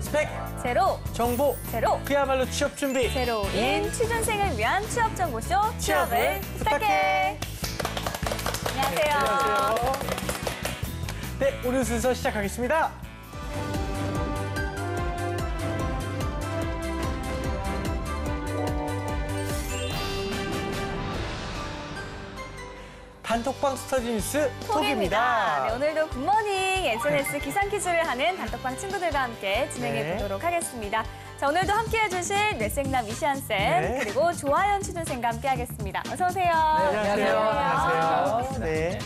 스펙 제로, 정보 제로, 그야말로 취업 준비 제로인 취준생을 위한 취업 정보쇼 취업을 부탁해. 안녕하세요. 안녕하세요. 네, 오늘 순서 시작하겠습니다. 단톡방 스터디 뉴스 톡입니다. 네, 오늘도 굿모닝 SNS 기상 퀴즈를 하는 단톡방 친구들과 함께 진행해 보도록 하겠습니다. 자, 오늘도 함께해 주실 뇌생남 이시안 쌤 그리고 조하연 취준생과 함께하겠습니다. 어서 오세요. 네, 안녕하세요. 네.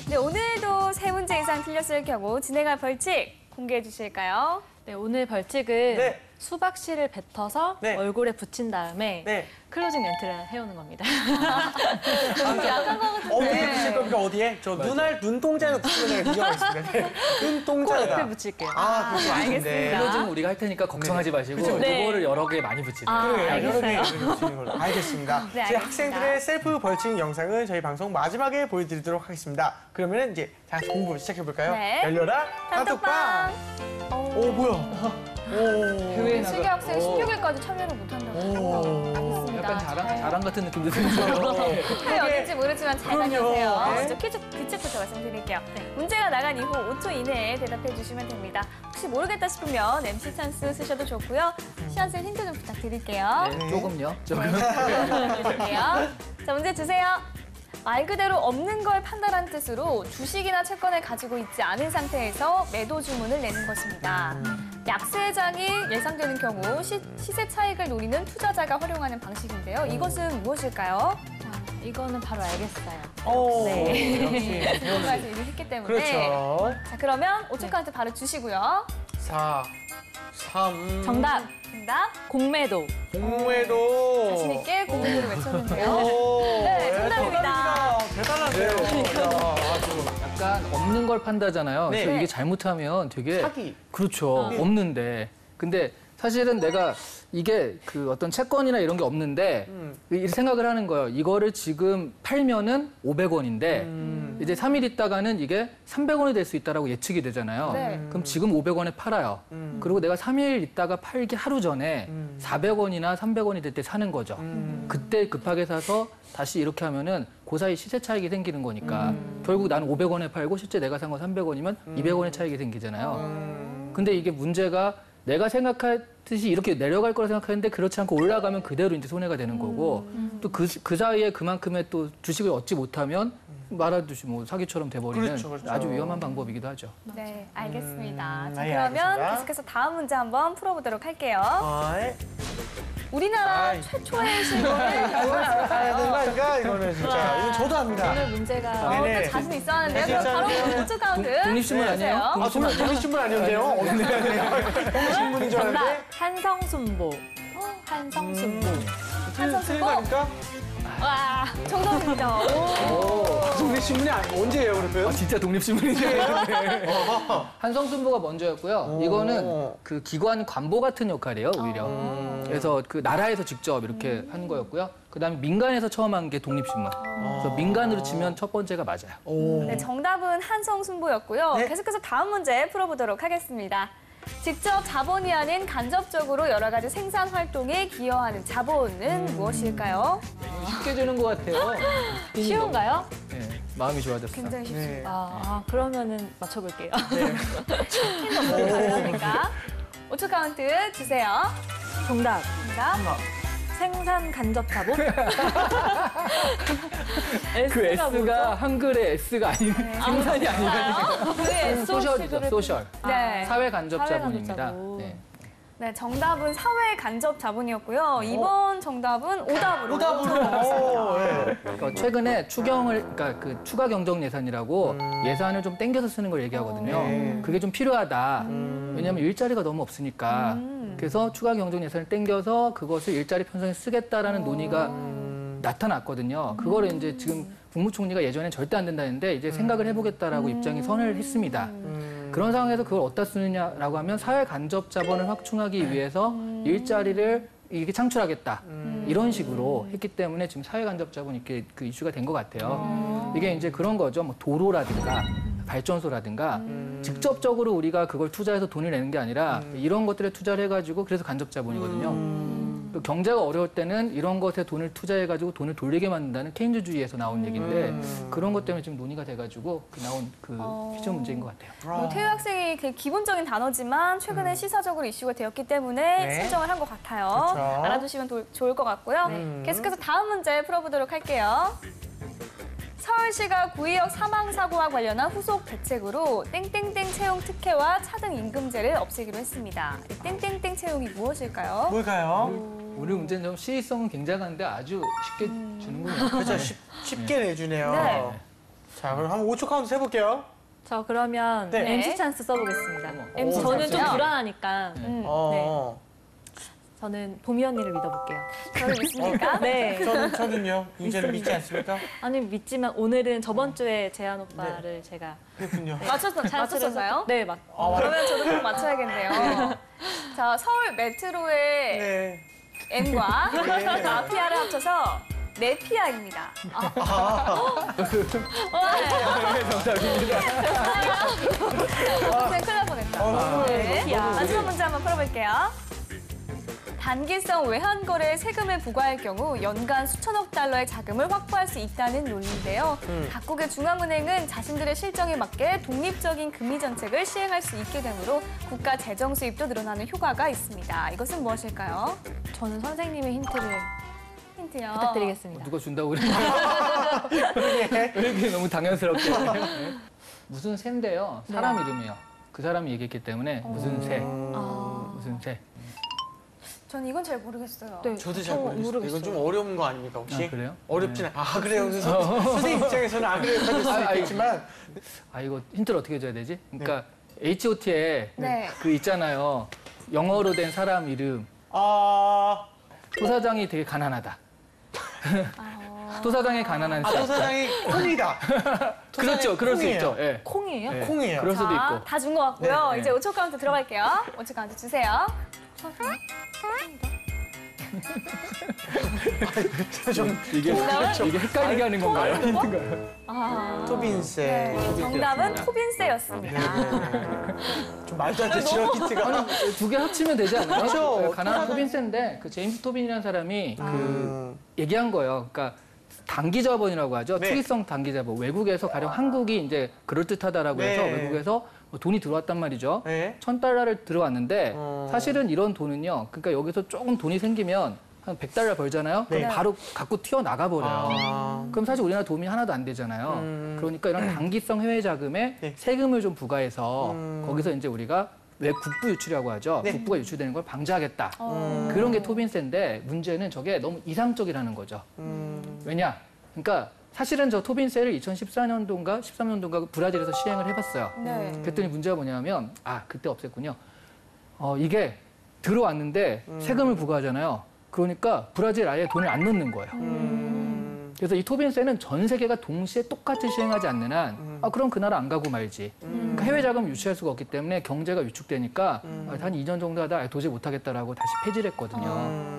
네, 오늘도 3문제 이상 틀렸을 경우 진행할 벌칙 공개해 주실까요? 네, 오늘 벌칙은 네. 수박씨를 뱉어서 네. 얼굴에 붙인 다음에 네. 클로징 멘트를 해오는 겁니다. 약한 거 같은데. 어디에 붙일 겁니까? 어디에? 저 눈동자에 붙이는 경우가 있습니다. 네. 눈동자에다. 옆에 붙일게요. 아, 그거 알겠습니다. 클로징 우리가 할 테니까 걱정하지 마시고 네. 그거를 여러 개 많이 붙이세요. 여러 개 붙이는 걸로. 알겠습니다. 네, 제 알겠습니다. 학생들의 셀프 벌칙 영상은 저희 방송 마지막에 보여드리도록 하겠습니다. 그러면 이제 다 공부 시작해볼까요? 네. 열려라 단톡방. 오, 뭐야? 오. 실기 학생 16일까지 참여를 못한다고 알겠습니다. 약간 자랑 같은 느낌도 들어요. 네, 어딘지 모르지만 잘 그럼요. 다녀오세요. 네. 먼저 퀴즈 규칙부터 말씀드릴게요. 문제가 나간 이후 5초 이내에 대답해 주시면 됩니다. 혹시 모르겠다 싶으면 MC 찬스 쓰셔도 좋고요. 시안쌤 힌트 좀 부탁드릴게요. 네, 조금요. 조금. 부탁드릴게요. 자, 문제 주세요. 말 그대로 없는 걸 판단한 뜻으로 주식이나 채권을 가지고 있지 않은 상태에서 매도 주문을 내는 것입니다. 약세장이 예상되는 경우 시세 차익을 노리는 투자자가 활용하는 방식인데요. 이것은 무엇일까요? 이거는 바로 알겠어요. 오, 네. 역시. 궁금해서 이미 했기 때문에. 그렇죠. 자, 그러면 5초 카운트 바로 주시고요. 4, 3. 정답, 정답. 공매도. 공매도. 자신 있게 공매도를 외쳤는데요. 오, 네, 정답입니다. 대단하세요. 야, 아주. 약간 없는 걸 판다잖아요. 네. 그래서 이게 잘못하면 되게 사기. 그렇죠. 없는데. 근데 사실은 내가 이게 그 어떤 채권이나 이런 게 없는데 이 생각을 하는 거예요. 이거를 지금 팔면은 500원인데 이제 3일 있다가는 이게 300원이 될 수 있다라고 예측이 되잖아요. 네. 그럼 지금 500원에 팔아요. 그리고 내가 3일 있다가 팔기 하루 전에 400원이나 300원이 될 때 사는 거죠. 그때 급하게 사서 다시 이렇게 하면은 그 사이 시세 차익이 생기는 거니까 결국 나는 500원에 팔고 실제 내가 산 건 300원이면 200원의 차익이 생기잖아요. 근데 이게 문제가 내가 생각했듯이 이렇게 내려갈 거라 생각했는데 그렇지 않고 올라가면 그대로 이제 손해가 되는 거고 또 그 사이에 그만큼의 또 주식을 얻지 못하면 말하듯이 뭐 사기처럼 돼버리는 그렇죠. 아주 위험한 방법이기도 하죠. 네, 알겠습니다. 자, 네, 그러면 알겠습니다. 계속해서 다음 문제 한번 풀어보도록 할게요. 아이. 우리나라 아이. 최초의 신고를 아닌가 이거는 진짜. 이건 저도 합니다. 오늘 문제가 네네. 또 자신 있었는데요. 자신 그럼 바로 있었는데. 5초 카운트. 독립신문 아니에요? 아, 정말 독립신문 아니었네요? 독립신문인 줄 알았는데. 정답, 한성순보. 한성순보. 틀린 거 아닙니까? 와, 정답입니다. 오. 독립신문이 언제예요, 그러면? 아, 진짜 독립신문이죠. 한성순보가 먼저였고요. 이거는 그 기관 관보 같은 역할이에요, 오히려. 그래서 그 나라에서 직접 이렇게 한 거였고요. 그다음에 민간에서 처음 한 게 독립신문. 그래서 민간으로 치면 첫 번째가 맞아요. 네, 정답은 한성순보였고요. 네. 계속해서 다음 문제 풀어보도록 하겠습니다. 직접 자본이 아닌 간접적으로 여러 가지 생산 활동에 기여하는 자본은 무엇일까요? 쉽게 주는 것 같아요. 쉬운가요? 네, 마음이 좋아졌어요. 굉장히 쉽습니다. 그러면은 맞춰볼게요. 힌트 가능합니까? 5초 카운트 주세요. 정답, 정답. 생산 간접 자본? 그 S가 뭐죠? S가 한글의 S가 아닌 생산이 아니라 네, 소셜이죠, 소셜. 네. 사회 간접 사회 자본입니다. 간접 자본. 네. 네, 정답은 사회 간접 자본이었고요. 이번 정답은 오답으로. 오답으로. 예. 그러니까 최근에 그러니까 그 추가 경정 예산이라고 예산을 좀 땡겨서 쓰는 걸 얘기하거든요. 그게 좀 필요하다. 왜냐하면 일자리가 너무 없으니까. 그래서 추가 경정 예산을 땡겨서 그것을 일자리 편성에 쓰겠다라는 논의가 나타났거든요. 그거를 이제 지금 국무총리가 예전엔 절대 안 된다 했는데 이제 생각을 해보겠다라고 입장이 선을 했습니다. 그런 상황에서 그걸 어디다 쓰느냐라고 하면 사회 간접 자본을 확충하기 위해서 일자리를 이렇게 창출하겠다. 이런 식으로 했기 때문에 지금 사회 간접 자본이 이렇게 그 이슈가 된 것 같아요. 이게 이제 그런 거죠. 뭐 도로라든가 발전소라든가 직접적으로 우리가 그걸 투자해서 돈을 내는 게 아니라 이런 것들에 투자를 해가지고 그래서 간접 자본이거든요. 또 경제가 어려울 때는 이런 것에 돈을 투자해가지고 돈을 돌리게 만든다는 케인즈주의에서 나온 얘기인데 그런 것 때문에 지금 논의가 돼가지고 나온 그 퀴즈 문제인 것 같아요. 뭐 태유 학생이 그 기본적인 단어지만 최근에 시사적으로 이슈가 되었기 때문에 네. 선정을 한 것 같아요. 그쵸. 알아두시면 좋을 것 같고요. 계속해서 다음 문제 풀어보도록 할게요. 서울시가 구의역 사망사고와 관련한 후속 대책으로 땡땡땡 채용 특혜와 차등 임금제를 없애기로 했습니다. 이 땡땡땡 채용이 무엇일까요? 뭘까요? 오늘 문제는 좀 시의성은 굉장한데 아주 쉽게 주는군요. 그렇죠. 쉽게 내주네요. 네. 자, 그럼 한번 5초 카운트 해볼게요. 저 그러면 네. MC 찬스 써보겠습니다. MC 저는 좀 찬스요? 불안하니까 어. 저는 보미 언니를 믿어볼게요. 저를 믿습니까? 네. 저는요. 윤재를 믿지 않습니까? 아니 믿지만 오늘은 저번 주에 재한 오빠를 제가 그렇군요. 맞췄었나요? 네, 맞. 그러면 저도 꼭 맞춰야겠네요. 자, 서울 메트로의 네. N과 마피아를 합쳐서 네피아입니다. 큰일 날 뻔했다. 네. 마지막 문제 한번 풀어볼게요. 단기성 외환거래에 세금을 부과할 경우 연간 수천억 달러의 자금을 확보할 수 있다는 논리인데요. 각국의 중앙은행은 자신들의 실정에 맞게 독립적인 금리 정책을 시행할 수 있게 되므로 국가 재정 수입도 늘어나는 효과가 있습니다. 이것은 무엇일까요? 저는 선생님의 힌트를 힌트요. 부탁드리겠습니다. 누가 준다고 그랬나? 왜 이렇게 너무 당연스럽게. 네. 무슨 새인데요. 사람 이름이에요. 그 사람이 얘기했기 때문에 무슨 새. 무슨 새. 저는 이건 잘 모르겠어요. 네, 저도 잘 모르겠어요. 이건 좀 어려운 거 아닙니까, 혹시? 아, 그래요? 어렵진 않아요. 그래요. 선생님 입장에서는 안 그래요. 받을 수 있겠지만. 아, 이거 힌트를 어떻게 줘야 되지? 그러니까 H.O.T에 네. 그 있잖아요. 영어로 된 사람 이름. 도사장이 되게 가난하다. 도사장이 가난한 새. 도사장이 콩이다. 그렇죠. 그럴 수 콩이에요. 있죠. 예. 콩이에요? 네. 콩이에요. 그럴 수도 있고. 다 준 것 같고요. 네. 이제 5초 카운트 들어갈게요. 5초 카운트 주세요. 이게 헷갈리게 하는 건가요? 토빈세. 네, 정답은 토빈세였습니다. 좀 말도 안 되죠, 힌트가. 두 개 합치면 되지 않나요? 그렇죠. 네, 가난한 토빈세인데 그 제임스 토빈이라는 사람이 그 얘기한 거예요. 그러니까 단기 자본이라고 하죠. 네. 투기성 단기 자본. 외국에서 가령 한국이 이제 그럴듯하다라고 해서 네. 외국에서 돈이 들어왔단 말이죠. 네. 1,000달러를 들어왔는데 사실은 이런 돈은요. 그러니까 여기서 조금 돈이 생기면 한 100달러 벌잖아요. 그럼 네. 바로 갖고 튀어나가 버려요. 그럼 사실 우리나라 도움이 하나도 안 되잖아요. 그러니까 이런 단기성 해외 자금에 네. 세금을 좀 부과해서 거기서 이제 우리가 왜 국부 유출이라고 하죠. 네. 국부가 유출되는 걸 방지하겠다. 그런 게 토빈세인데 문제는 저게 너무 이상적이라는 거죠. 왜냐? 그러니까 사실은 저 토빈세를 2014년도인가 13년도인가 브라질에서 시행을 해봤어요. 네. 그랬더니 문제가 뭐냐면 그때 없앴군요. 이게 들어왔는데 세금을 부과하잖아요. 그러니까 브라질 아예 돈을 안 넣는 거예요. 그래서 이 토빈세는 전 세계가 동시에 똑같이 시행하지 않는 한 그럼 그 나라 안 가고 말지. 그러니까 해외 자금 유치할 수가 없기 때문에 경제가 위축되니까 한 2년 정도 하다 도저히 못하겠다라고 다시 폐지를 했거든요.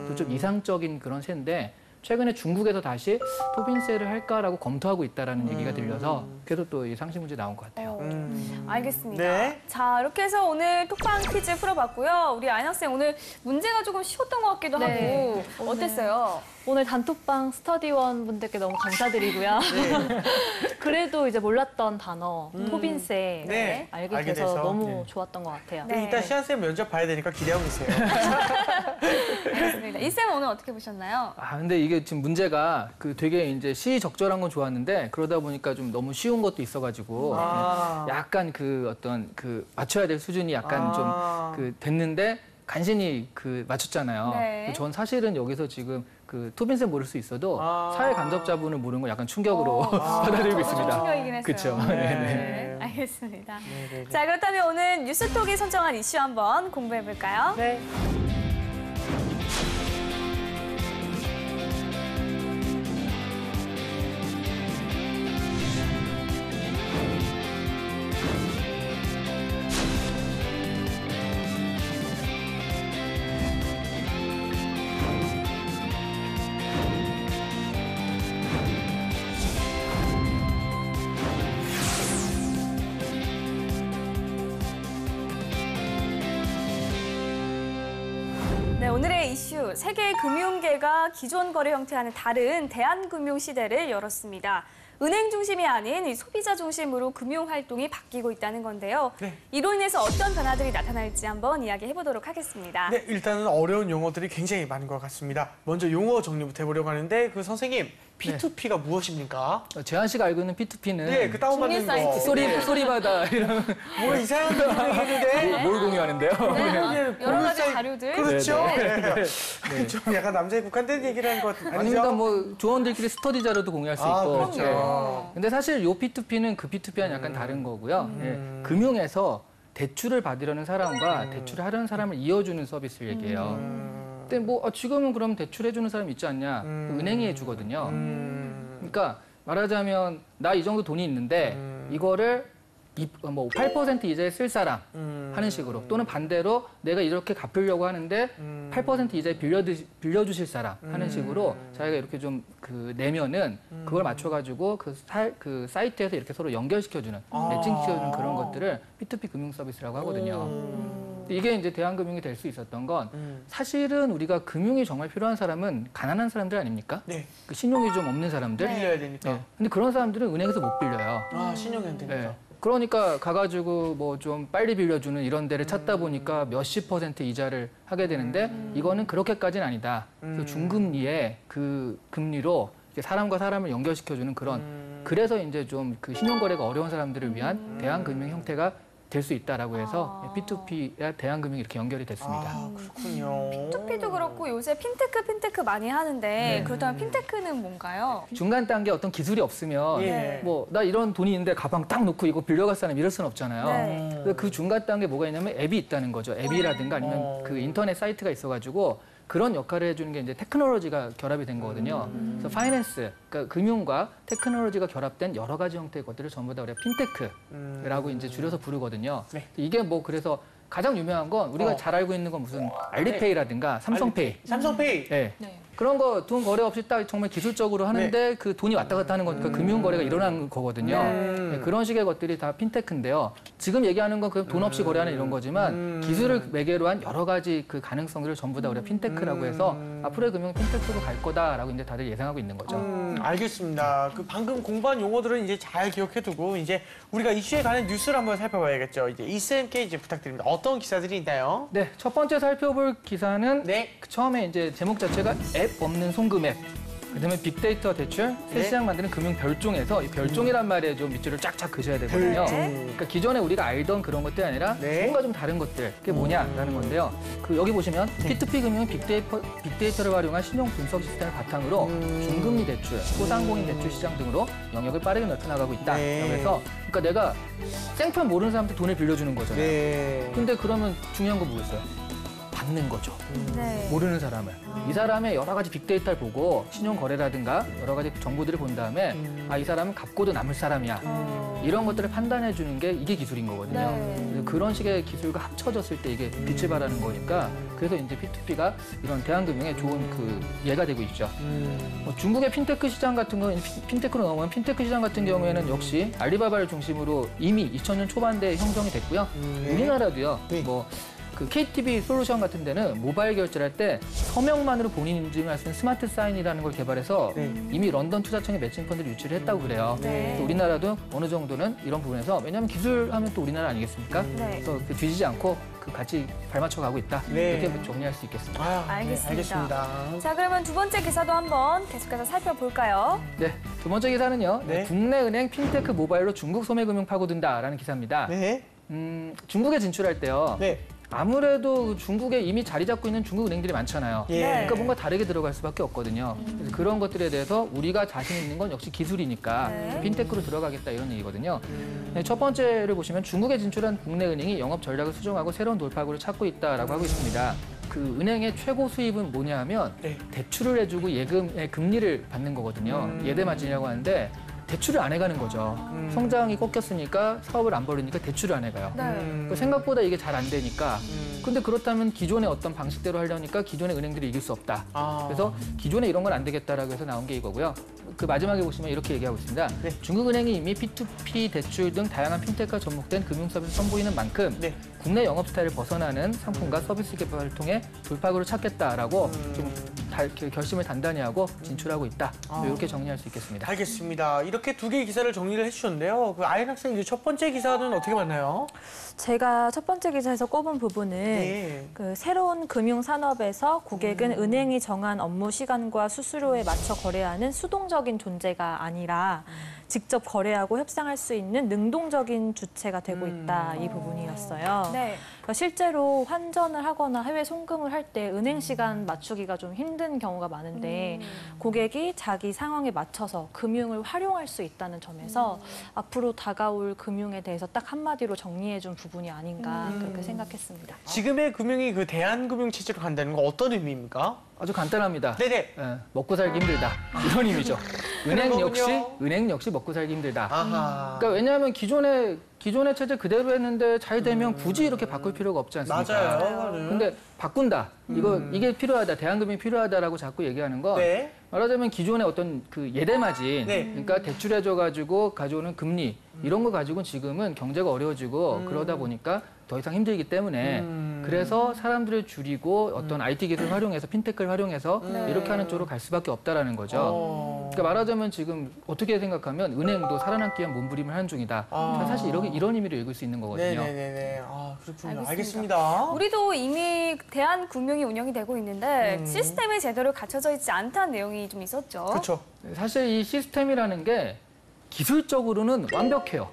그래서 좀 이상적인 그런 세인데 최근에 중국에서 다시 토빈세를 할까라고 검토하고 있다라는 얘기가 들려서 그래서 또 이 상식 문제 나온 것 같아요. 알겠습니다. 네. 자, 이렇게 해서 오늘 톡방 퀴즈 풀어봤고요. 우리 아인 학생 오늘 문제가 조금 쉬웠던 것 같기도 네. 하고 어땠어요? 오늘 단톡방 스터디원 분들께 너무 감사드리고요. 그래도 이제 몰랐던 단어 토빈세 네. 알게 알게 돼서 돼서. 너무 좋았던 것 같아요. 네. 이따 시안쌤 면접 봐야 되니까 기대하고 있어요. 알겠습니다. 이쌤은 오늘 어떻게 보셨나요? 근데 이게 지금 문제가 그 되게 이제 시적절한 건 좋았는데 그러다 보니까 좀 너무 쉬운 것도 있어가지고 약간 그 어떤 그 맞춰야 될 수준이 약간 좀 그 됐는데 간신히 그 맞췄잖아요. 네. 전 사실은 여기서 지금 그 토빈세 모를 수 있어도 사회 간접자본을 모르는 건 약간 충격으로 받아들이고 있습니다. 충격이긴 했어요. 그렇죠. 네. 알겠습니다. 자, 그렇다면 오늘 뉴스톡이 선정한 이슈 한번 공부해볼까요? 네. 네, 오늘의 이슈, 세계 금융계가 기존 거래 형태와는 다른 대한금융 시대를 열었습니다. 은행 중심이 아닌 이 소비자 중심으로 금융 활동이 바뀌고 있다는 건데요. 네. 이로 인해서 어떤 변화들이 나타날지 한번 이야기해 보도록 하겠습니다. 네, 일단은 어려운 용어들이 굉장히 많은 것 같습니다. 먼저 용어 정리부터 해보려고 하는데 그 선생님, P2P가 무엇입니까? 재한 씨가 알고 있는 P2P는 네, 그 다운받는 종이 사이트. 거. 소리바다 이런 뭐 이상한 거 얘기했는데. 뭘 공유하는데요? 여러 가지 자료들. 그렇죠. 네. 네. 좀 약간 남자에 국한된 얘기를 하는 것 아니죠? 아닙니다. 뭐 조원들끼리 스터디 자료도 공유할 수 아, 있고. 그렇죠. 네. 근데 사실 요 P2P는 그 P2P와는 약간 다른 거고요. 예, 금융에서 대출을 받으려는 사람과 대출을 하려는 사람을 이어주는 서비스를 얘기해요. 근데 뭐 지금은 그럼 대출해주는 사람이 있지 않냐? 은행이 해주거든요. 그러니까 말하자면 나 이 정도 돈이 있는데 이거를 8% 이자에 쓸 사람 하는 식으로 또는 반대로 내가 이렇게 갚으려고 하는데 8% 이자에 빌려주실 사람 하는 식으로 자기가 이렇게 좀 내면은 그걸 맞춰가지고 그 사이트에서 이렇게 서로 연결시켜주는 매칭시켜주는 그런 것들을 P2P 금융 서비스라고 하거든요. 이게 이제 대한금융이 될 수 있었던 건 사실은 우리가 금융이 정말 필요한 사람은 가난한 사람들 아닙니까? 네. 그 신용이 좀 없는 사람들. 빌려야 되니까. 네. 근데 그런 사람들은 은행에서 못 빌려요. 아, 신용이 안 되니까. 네. 그러니까 가가지고 뭐 좀 빨리 빌려주는 이런 데를 찾다 보니까 몇십 % 이자를 하게 되는데 이거는 그렇게까지는 아니다. 그래서 중금리의 그 금리로 이렇게 사람과 사람을 연결시켜주는 그런 그래서 이제 좀 그 신용거래가 어려운 사람들을 위한 대한금융 형태가 될 수 있다라고 해서 P2P와 대한금융이 이렇게 연결이 됐습니다. 아, 그렇군요. P2P도 그렇고 요새 핀테크 많이 하는데 그렇다면 핀테크는 뭔가요? 중간 단계 어떤 기술이 없으면 예. 뭐 나 이런 돈이 있는데 가방 딱 놓고 이거 빌려갈 사람 이럴 수는 없잖아요. 네. 그래서 그 중간 단계 뭐가 있냐면 앱이 있다는 거죠. 앱이라든가 아니면 그 인터넷 사이트가 있어가지고 그런 역할을 해주는 게 이제 테크놀로지가 결합이 된 거거든요. 그래서 파이낸스, 그러니까 금융과 테크놀로지가 결합된 여러 가지 형태의 것들을 전부 다 우리가 핀테크라고 이제 줄여서 부르거든요. 네. 이게 뭐 그래서 가장 유명한 건 우리가 잘 알고 있는 건 무슨 알리페이라든가 삼성페이. 삼성페이. 네. 네. 그런 거 돈 거래 없이 딱 정말 기술적으로 하는데 그 돈이 왔다 갔다 하는 거니까 금융 거래가 일어나는 거거든요. 네, 그런 식의 것들이 다 핀테크인데요. 지금 얘기하는 건 돈 없이 거래하는 이런 거지만 기술을 매개로 한 여러 가지 그 가능성들을 전부 다 우리가 핀테크라고 해서 앞으로의 금융 핀테크로 갈 거다라고 이제 다들 예상하고 있는 거죠. 알겠습니다. 그 방금 공부한 용어들은 이제 잘 기억해두고 이제 우리가 이슈에 관한 뉴스를 한번 살펴봐야겠죠. 이제 이쌤께 이제 부탁드립니다. 어떤 기사들이 있나요? 네, 첫 번째 살펴볼 기사는 네. 처음에 이제 제목 자체가 앱 없는 송금 앱. 그다음에 빅데이터 대출, 새 시장 만드는 금융 별종에서 이 별종이란 말에 좀 밑줄을 쫙쫙 그셔야 되거든요. 그러니까 기존에 우리가 알던 그런 것들이 아니라 네. 뭔가 좀 다른 것들. 그게 뭐냐라는 건데요. 그 여기 보시면 P2P 금융은 빅데이터를 활용한 신용 분석 시스템을 바탕으로 중금리 대출, 소상공인 대출 시장 등으로 영역을 빠르게 넓혀나가고 있다. 네. 그래서 그러니까 내가 생판 모르는 사람한테 돈을 빌려주는 거잖아요. 네. 근데 그러면 중요한 건 뭐겠어요? 받는 거죠. 네. 모르는 사람을. 이 사람의 여러 가지 빅데이터를 보고 신용 거래라든가 여러 가지 정보들을 본 다음에 이 사람은 갚고도 남을 사람이야. 이런 것들을 판단해 주는 게 이게 기술인 거거든요. 네. 그래서 그런 식의 기술과 합쳐졌을 때 이게 빛을 발하는 거니까 그래서 이제 P2P가 이런 대한금융의 좋은 그 예가 되고 있죠. 뭐 중국의 핀테크 시장 같은 건 핀테크로 넘어간 핀테크 시장 같은 경우에는 역시 알리바바를 중심으로 이미 2000년 초반대에 형성이 됐고요. 우리나라도요. 네. 뭐 그 KTB 솔루션 같은 데는 모바일 결제를 할 때 서명만으로 본인 인증을 할 수 있는 스마트 사인이라는 걸 개발해서 이미 런던 투자청에 매칭 펀드를 유치를 했다고 그래요. 네. 그래서 우리나라도 어느 정도는 이런 부분에서 왜냐하면 기술하면 또 우리나라 아니겠습니까? 네. 그래서 그 뒤지지 않고 그 같이 발맞춰 가고 있다. 네. 이렇게 정리할 수 있겠습니다. 아, 알겠습니다. 알겠습니다. 자, 그러면 두 번째 기사도 한번 계속해서 살펴볼까요? 네, 두 번째 기사는요. 네. 국내 은행 핀테크 모바일로 중국 소매금융 파고든다라는 기사입니다. 네. 중국에 진출할 때요. 네. 아무래도 중국에 이미 자리 잡고 있는 중국 은행들이 많잖아요. 예. 그러니까 뭔가 다르게 들어갈 수밖에 없거든요. 그래서 그런 것들에 대해서 우리가 자신 있는 건 역시 기술이니까 네. 핀테크로 들어가겠다 이런 얘기거든요. 네, 첫 번째를 보시면 중국에 진출한 국내 은행이 영업 전략을 수정하고 새로운 돌파구를 찾고 있다라고 하고 있습니다. 그 은행의 최고 수입은 뭐냐 하면 네. 대출을 해주고 예금의 금리를 받는 거거든요. 예대 마진이라고 하는데 대출을 안 해가는 거죠. 성장이 꺾였으니까 사업을 안 벌이니까 대출을 안 해가요. 네. 생각보다 이게 잘 안 되니까. 근데 그렇다면 기존의 어떤 방식대로 하려니까 기존의 은행들이 이길 수 없다. 그래서 기존에 이런 건 안 되겠다라고 해서 나온 게 이거고요. 그 마지막에 보시면 이렇게 얘기하고 있습니다. 네. 중국은행이 이미 P2P 대출 등 다양한 핀테크가 접목된 금융 서비스를 선보이는 만큼 네. 국내 영업 스타일을 벗어나는 상품과 서비스 개발을 통해 돌파구를 찾겠다라고 좀 결심을 단단히 하고 진출하고 있다. 이렇게 정리할 수 있겠습니다. 알겠습니다. 이렇게 두 개의 기사를 정리를 해주셨는데요. 그 아연 학생 이제 첫 번째 기사는 어떻게 봤나요? 제가 첫 번째 기사에서 꼽은 부분은 네. 그 새로운 금융 산업에서 고객은 은행이 정한 업무 시간과 수수료에 맞춰 거래하는 수동적인 존재가 아니라 직접 거래하고 협상할 수 있는 능동적인 주체가 되고 있다. 이 부분이었어요. 네. 그러니까 실제로 환전을 하거나 해외 송금을 할 때 은행 시간 맞추기가 좀 힘든 경우가 많은데 고객이 자기 상황에 맞춰서 금융을 활용할 수 있다는 점에서 앞으로 다가올 금융에 대해서 딱 한마디로 정리해준 부분이 아닌가 그렇게 생각했습니다. 지금의 금융이 그 대한금융 체제로 간다는 건 어떤 의미입니까? 아주 간단합니다. 네네. 예, 먹고 살기 힘들다. 이런 의미죠. 은행 역시 먹고 살기 힘들다. 아하. 그러니까 왜냐하면 기존의 체제 그대로 했는데 잘 되면 굳이 이렇게 바꿀 필요가 없지 않습니까? 맞아요. 근데 바꾼다. 이게 필요하다. 대한금융이 필요하다라고 자꾸 얘기하는 건 네. 말하자면 기존의 어떤 그 예대마진, 네. 그러니까 대출해줘가지고 가져오는 금리 이런 거 가지고는 지금은 경제가 어려워지고 그러다 보니까 더 이상 힘들기 때문에 그래서 사람들을 줄이고 어떤 IT 기술을 활용해서 핀테크를 활용해서 이렇게 하는 쪽으로 갈 수밖에 없다라는 거죠. 그러니까 말하자면 지금 어떻게 생각하면 은행도 살아남기 위한 몸부림을 하는 중이다. 사실 이런 의미로 읽을 수 있는 거거든요. 네네네. 아, 그렇군요. 알겠습니다. 알겠습니다. 우리도 이미 대한금융이 운영이 되고 있는데 시스템이 제대로 갖춰져 있지 않다는 내용이 좀 있었죠. 그렇죠. 사실 이 시스템이라는 게 기술적으로는 완벽해요.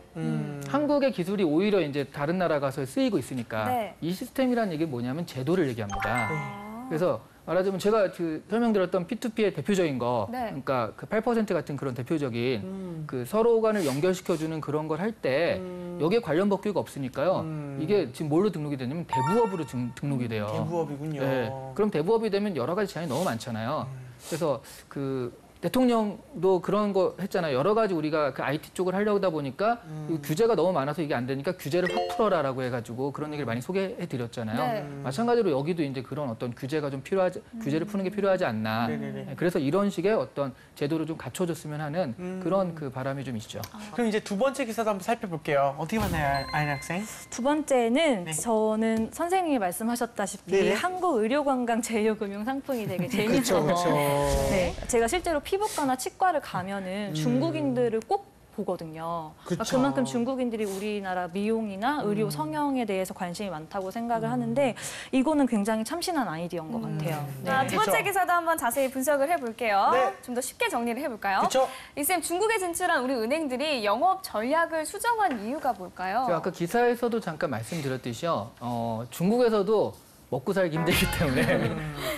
한국의 기술이 오히려 이제 다른 나라 가서 쓰이고 있으니까 네. 이 시스템이라는 얘기 뭐냐면 제도를 얘기합니다. 아. 그래서 말하자면 제가 그 설명드렸던 P2P의 대표적인 거, 네. 그러니까 그 8% 같은 그런 대표적인 그 서로 간을 연결시켜주는 그런 걸 할 때 여기에 관련 법규가 없으니까요. 이게 지금 뭘로 등록이 되냐면 대부업으로 등록이 돼요. 대부업이군요. 네. 그럼 대부업이 되면 여러 가지 제한이 너무 많잖아요. 그래서 그 대통령도 그런 거 했잖아요. 여러 가지 우리가 그 IT 쪽을 하려고 하다 보니까 이 규제가 너무 많아서 이게 안 되니까 규제를 확 풀어라라고 해가지고 그런 얘기를 많이 소개해 드렸잖아요. 네. 마찬가지로 여기도 이제 그런 어떤 규제가 좀 필요하지, 규제를 푸는 게 필요하지 않나. 네네네. 그래서 이런 식의 어떤 제도를 좀 갖춰줬으면 하는 그런 그 바람이 좀 있죠. 그럼 이제 두 번째 기사도 한번 살펴볼게요. 어떻게 봤나요, 아연 학생? 두 번째는 네. 저는 선생님이 말씀하셨다시피 네네. 한국 의료관광 제휴금융 상품이 되게 그렇죠, 재밌어서 그렇죠. 네, 제가 실제로 피부과나 치과를 가면은 중국인들을 꼭 보거든요. 그러니까 그쵸. 그만큼 중국인들이 우리나라 미용이나 의료 성형에 대해서 관심이 많다고 생각을 하는데 이거는 굉장히 참신한 아이디어인 것 같아요. 네. 자, 두 번째 그렇죠. 기사도 한번 자세히 분석을 해볼게요. 네. 좀 더 쉽게 정리를 해볼까요? 그렇죠. 이쌤, 중국에 진출한 우리 은행들이 영업 전략을 수정한 이유가 뭘까요? 제가 아까 기사에서도 잠깐 말씀드렸듯이요. 중국에서도 먹고 살기 힘들기 때문에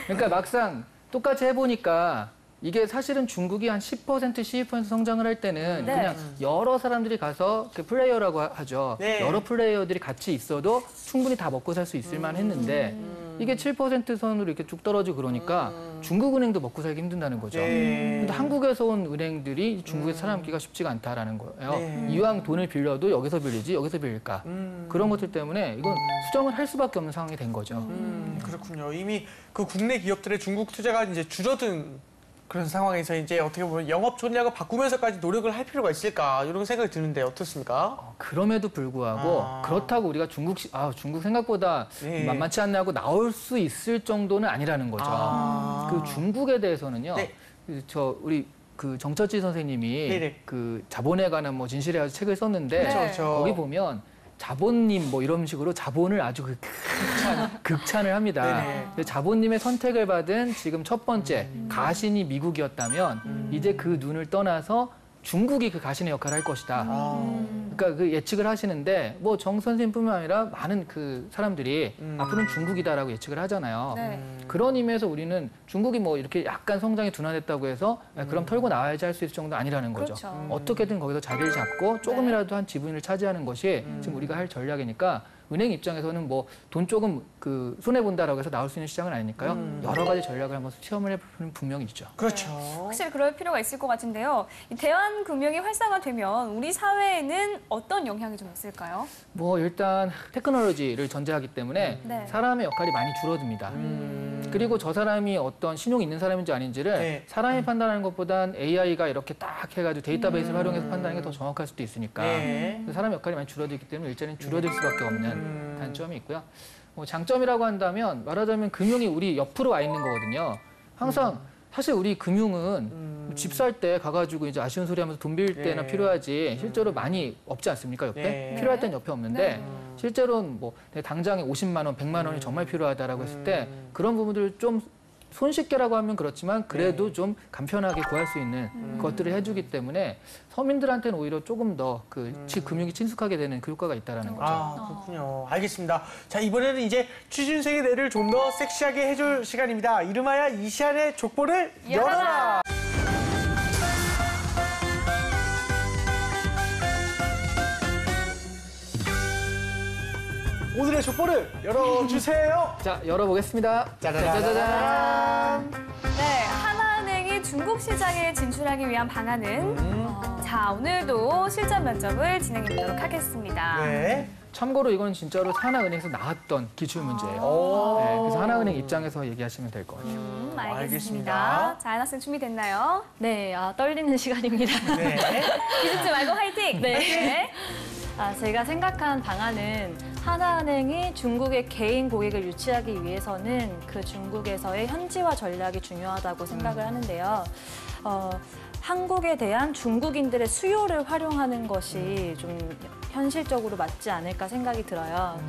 그러니까 막상 똑같이 해보니까 이게 사실은 중국이 한 10%, 12% 성장을 할 때는 네. 그냥 여러 사람들이 가서 그 플레이어라고 하죠. 네. 여러 플레이어들이 같이 있어도 충분히 다 먹고 살 수 있을 만했는데 이게 7% 선으로 이렇게 쭉 떨어지고 그러니까 중국은행도 먹고 살기 힘든다는 거죠. 네. 근데 한국에서 온 은행들이 중국에서 살아남기가 쉽지가 않다라는 거예요. 네. 이왕 돈을 빌려도 여기서 빌리지 여기서 빌릴까. 그런 것들 때문에 이건 수정을 할 수밖에 없는 상황이 된 거죠. 그렇군요. 이미 그 국내 기업들의 중국 투자가 이제 줄어든 그런 상황에서 이제 어떻게 보면 영업 전략을 바꾸면서까지 노력을 할 필요가 있을까 이런 생각이 드는데 어떻습니까? 그럼에도 불구하고 그렇다고 우리가 중국 생각보다 네. 만만치 않네 하고 나올 수 있을 정도는 아니라는 거죠. 그 중국에 대해서는요. 네. 우리 그 정철지 선생님이 네네. 그 자본에 관한 뭐 진실에 관한 책을 썼는데 그렇죠, 그렇죠. 거기 보면 자본님 뭐 이런 식으로 자본을 아주 극찬을 합니다. 네네. 근데 자본님의 선택을 받은 지금 첫 번째 가신이 미국이었다면 이제 그 눈을 떠나서 중국이 그 가신의 역할을 할 것이다. 그러니까 그 예측을 하시는데 뭐 정 선생님뿐만 아니라 많은 그 사람들이 앞으로는 중국이다라고 예측을 하잖아요. 네. 그런 의미에서 우리는 중국이 뭐 이렇게 약간 성장이 둔화됐다고 해서 그럼 털고 나와야지 할 수 있을 정도 아니라는 거죠. 그렇죠. 어떻게든 거기서 자리를 잡고 조금이라도 한 지분을 차지하는 것이 지금 우리가 할 전략이니까 은행 입장에서는 뭐 돈 조금 그 손해 본다라고 해서 나올 수 있는 시장은 아니니까요. 여러 가지 전략을 한번 시험을 해보는 분명히 있죠. 그렇죠. 확실히 그럴 필요가 있을 것 같은데요. 이 대환금융이 활성화되면 우리 사회에는 어떤 영향이 좀 있을까요? 뭐 일단 테크놀로지를 전제하기 때문에 네. 사람의 역할이 많이 줄어듭니다. 그리고 저 사람이 어떤 신용이 있는 사람인지 아닌지를 네. 사람이 판단하는 것보단 AI가 이렇게 딱 해가지고 데이터베이스를 활용해서 판단하는 게 더 정확할 수도 있으니까 네. 사람 역할이 많이 줄어들기 때문에 일자리는 줄어들 수밖에 없는 단점이 있고요. 뭐 장점이라고 한다면 말하자면 금융이 우리 옆으로 와 있는 거거든요. 항상 사실 우리 금융은 집 살 때 가가지고 이제 아쉬운 소리 하면서 돈 빌릴 때나 네. 필요하지 실제로 많이 없지 않습니까 옆에? 네. 필요할 땐 옆에 없는데 네. 실제로는 뭐 당장에 50만 원, 100만 원이 정말 필요하다라고 했을 때 그런 부분들을 좀 손쉽게라고 하면 그렇지만 그래도 좀 간편하게 구할 수 있는 것들을 해주기 때문에 서민들한테는 오히려 조금 더 그 금융이 친숙하게 되는 그 효과가 있다라는 거죠. 아, 그렇군요. 알겠습니다. 자, 이번에는 이제 취준생의 뇌를 좀 더 섹시하게 해줄 시간입니다. 이름하여 이시안의 족보를 열어라! 오늘의 족보를 열어주세요. 자, 열어보겠습니다. 짜자자잔. 네, 하나은행이 중국 시장에 진출하기 위한 방안은 자, 오늘도 실전 면접을 진행해 보도록 하겠습니다. 네. 참고로 이건 진짜로 하나은행에서 나왔던 기출 문제예요. 오. 네, 그래서 하나은행 입장에서 얘기하시면 될 것 같아요. 알겠습니다. 알겠습니다. 자, 하나 쌤 준비됐나요? 네, 떨리는 시간입니다. 네. 기죽지 말고 화이팅! 네. 제가 생각한 방안은 하나은행이 중국의 개인 고객을 유치하기 위해서는 그 중국에서의 현지화 전략이 중요하다고 생각을 하는데요. 한국에 대한 중국인들의 수요를 활용하는 것이 좀 현실적으로 맞지 않을까 생각이 들어요.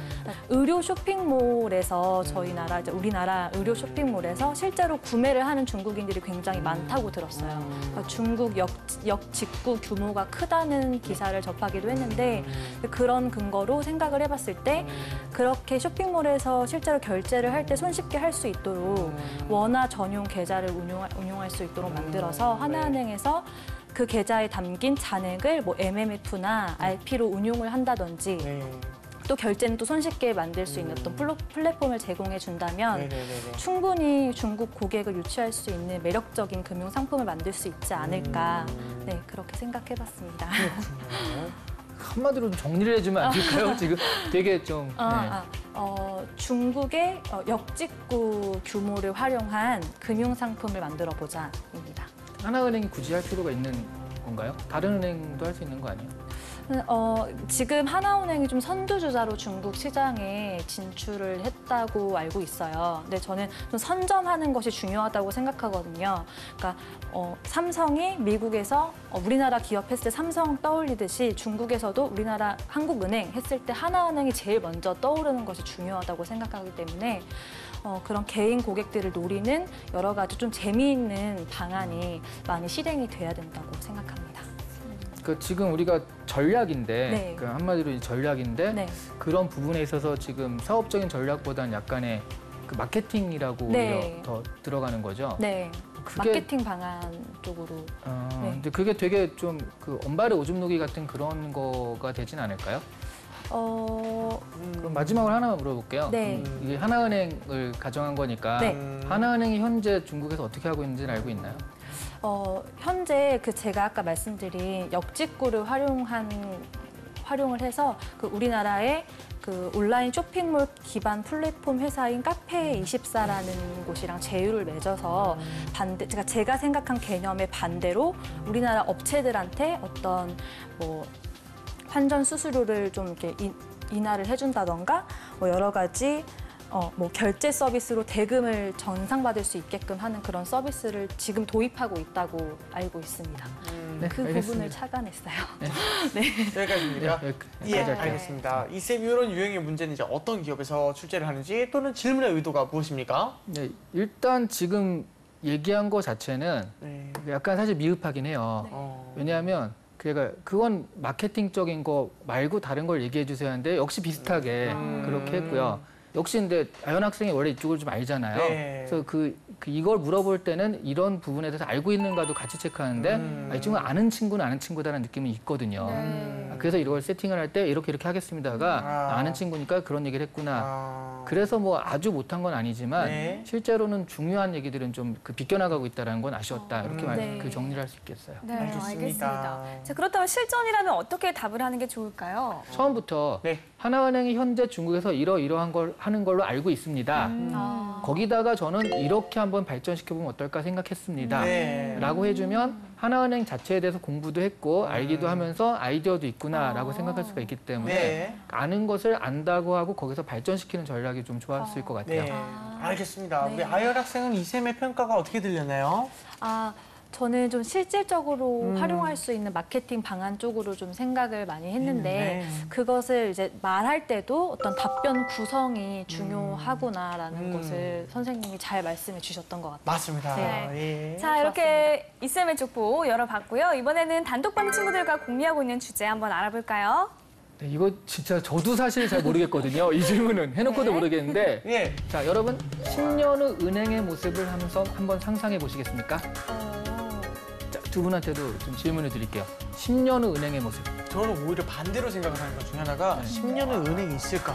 의료 쇼핑몰에서 저희 나라, 이제 우리나라 의료 쇼핑몰에서 실제로 구매를 하는 중국인들이 굉장히 많다고 들었어요. 그러니까 중국 역 직구 규모가 크다는 기사를 접하기도 했는데 그런 근거로 생각을 해봤을 때 그렇게 쇼핑몰에서 실제로 결제를 할 때 손쉽게 할 수 있도록 원화 전용 계좌를 운용할 수 있도록 만들어서 하나은행에서 그 계좌에 담긴 잔액을 뭐 MMF나 RP로 운용을 한다든지 네. 또 결제는 또 손쉽게 만들 수 있는 어떤 플랫폼을 제공해 준다면 네네네네. 충분히 중국 고객을 유치할 수 있는 매력적인 금융 상품을 만들 수 있지 않을까 네 그렇게 생각해봤습니다. 한마디로 좀 정리를 해주면 안 될까요? 지금 되게 좀 중국의 역직구 규모를 활용한 금융 상품을 만들어 보자입니다. 하나은행이 굳이 할 필요가 있는 건가요? 다른 은행도 할 수 있는 거 아니에요? 지금 하나은행이 좀 선두주자로 중국 시장에 진출을 했다고 알고 있어요. 근데 저는 좀 선점하는 것이 중요하다고 생각하거든요. 그러니까 삼성이 미국에서 우리나라 기업 했을 때 삼성 떠올리듯이 중국에서도 우리나라 한국은행 했을 때 하나은행이 제일 먼저 떠오르는 것이 중요하다고 생각하기 때문에 그런 개인 고객들을 노리는 여러 가지 좀 재미있는 방안이 많이 실행이 돼야 된다고 생각합니다. 그 지금 우리가 전략인데 네. 그 한마디로 전략인데 네. 그런 부분에 있어서 지금 사업적인 전략보다는 약간의 그 마케팅이라고 네. 오히려 더 들어가는 거죠. 네, 그게 마케팅 방안 쪽으로. 네. 근데 그게 되게 좀 그 엄발의 오줌 누기 같은 그런 거가 되진 않을까요? 그럼 마지막으로 하나만 물어볼게요. 네. 이게 하나은행을 가정한 거니까 네. 하나은행이 현재 중국에서 어떻게 하고 있는지는 알고 있나요? 현재 제가 아까 말씀드린 역직구를 활용을 해서 그 우리나라의 그 온라인 쇼핑몰 기반 플랫폼 회사인 카페24라는 곳이랑 제휴를 맺어서 제가 생각한 개념의 반대로 우리나라 업체들한테 어떤 뭐 환전 수수료를 좀 이렇게 인하를 해준다던가 뭐 여러 가지 뭐 결제 서비스로 대금을 전상받을 수 있게끔 하는 그런 서비스를 지금 도입하고 있다고 알고 있습니다. 네, 그 알겠습니다. 부분을 착안했어요. 여기까지입니다. 네, 예, 여기까지 할게요. 알겠습니다. 이쌤 이런 유형의 문제는 이제 어떤 기업에서 출제를 하는지 또는 질문의 의도가 무엇입니까? 네, 일단 지금 얘기한 거 자체는 네. 약간 사실 미흡하긴 해요. 왜냐하면 그건 마케팅적인 거 말고 다른 걸 얘기해 주세요 하는데 역시 비슷하게 그렇게 했고요. 역시 근데 아연 학생이 원래 이쪽을 좀 알잖아요. 네. 그래서 이걸 물어볼 때는 이런 부분에 대해서 알고 있는가도 같이 체크하는데 이 친구는 아는 친구다라는 느낌이 있거든요. 그래서 이걸 세팅을 할 때 이렇게 이렇게 하겠습니다가 아는 친구니까 그런 얘기를 했구나. 그래서 뭐 아주 못한 건 아니지만 네. 실제로는 중요한 얘기들은 좀 비껴나가고 있다는 건 아쉬웠다. 이렇게 네. 그 정리를 할 수 있겠어요. 네, 알겠습니다. 알겠습니다. 자, 그렇다면 실전이라면 어떻게 답을 하는 게 좋을까요? 처음부터 네. 하나은행이 현재 중국에서 이러이러한 걸 하는 걸로 알고 있습니다. 거기다가 저는 이렇게 한번 발전시켜보면 어떨까 생각했습니다. 네. 라고 해주면 하나은행 자체에 대해서 공부도 했고 알기도 하면서 아이디어도 있구나라고 생각할 수가 있기 때문에 네. 아는 것을 안다고 하고 거기서 발전시키는 전략이 좀 좋았을 것 같아요. 네. 알겠습니다. 네. 우리 아연 학생은 이 쌤의 평가가 어떻게 들렸나요? 저는 좀 실질적으로 활용할 수 있는 마케팅 방안 쪽으로 좀 생각을 많이 했는데 그것을 이제 말할 때도 어떤 답변 구성이 중요하구나라는 것을 선생님이 잘 말씀해 주셨던 것 같아요. 맞습니다. 네. 예. 자, 이렇게 이쌤의 족보 열어봤고요. 이번에는 단톡방 친구들과 공유하고 있는 주제 한번 알아볼까요? 네, 이거 진짜 저도 사실 잘 모르겠거든요. 이 질문은 해놓고도 네. 모르겠는데 예. 자 여러분 10년 후 은행의 모습을 하면서 한번 상상해 보시겠습니까? 자, 두 분한테도 좀 질문을 드릴게요. 10년 후 은행의 모습. 저는 오히려 반대로 생각을 하는 것 중에 하나가 10년은 은행이 있을까?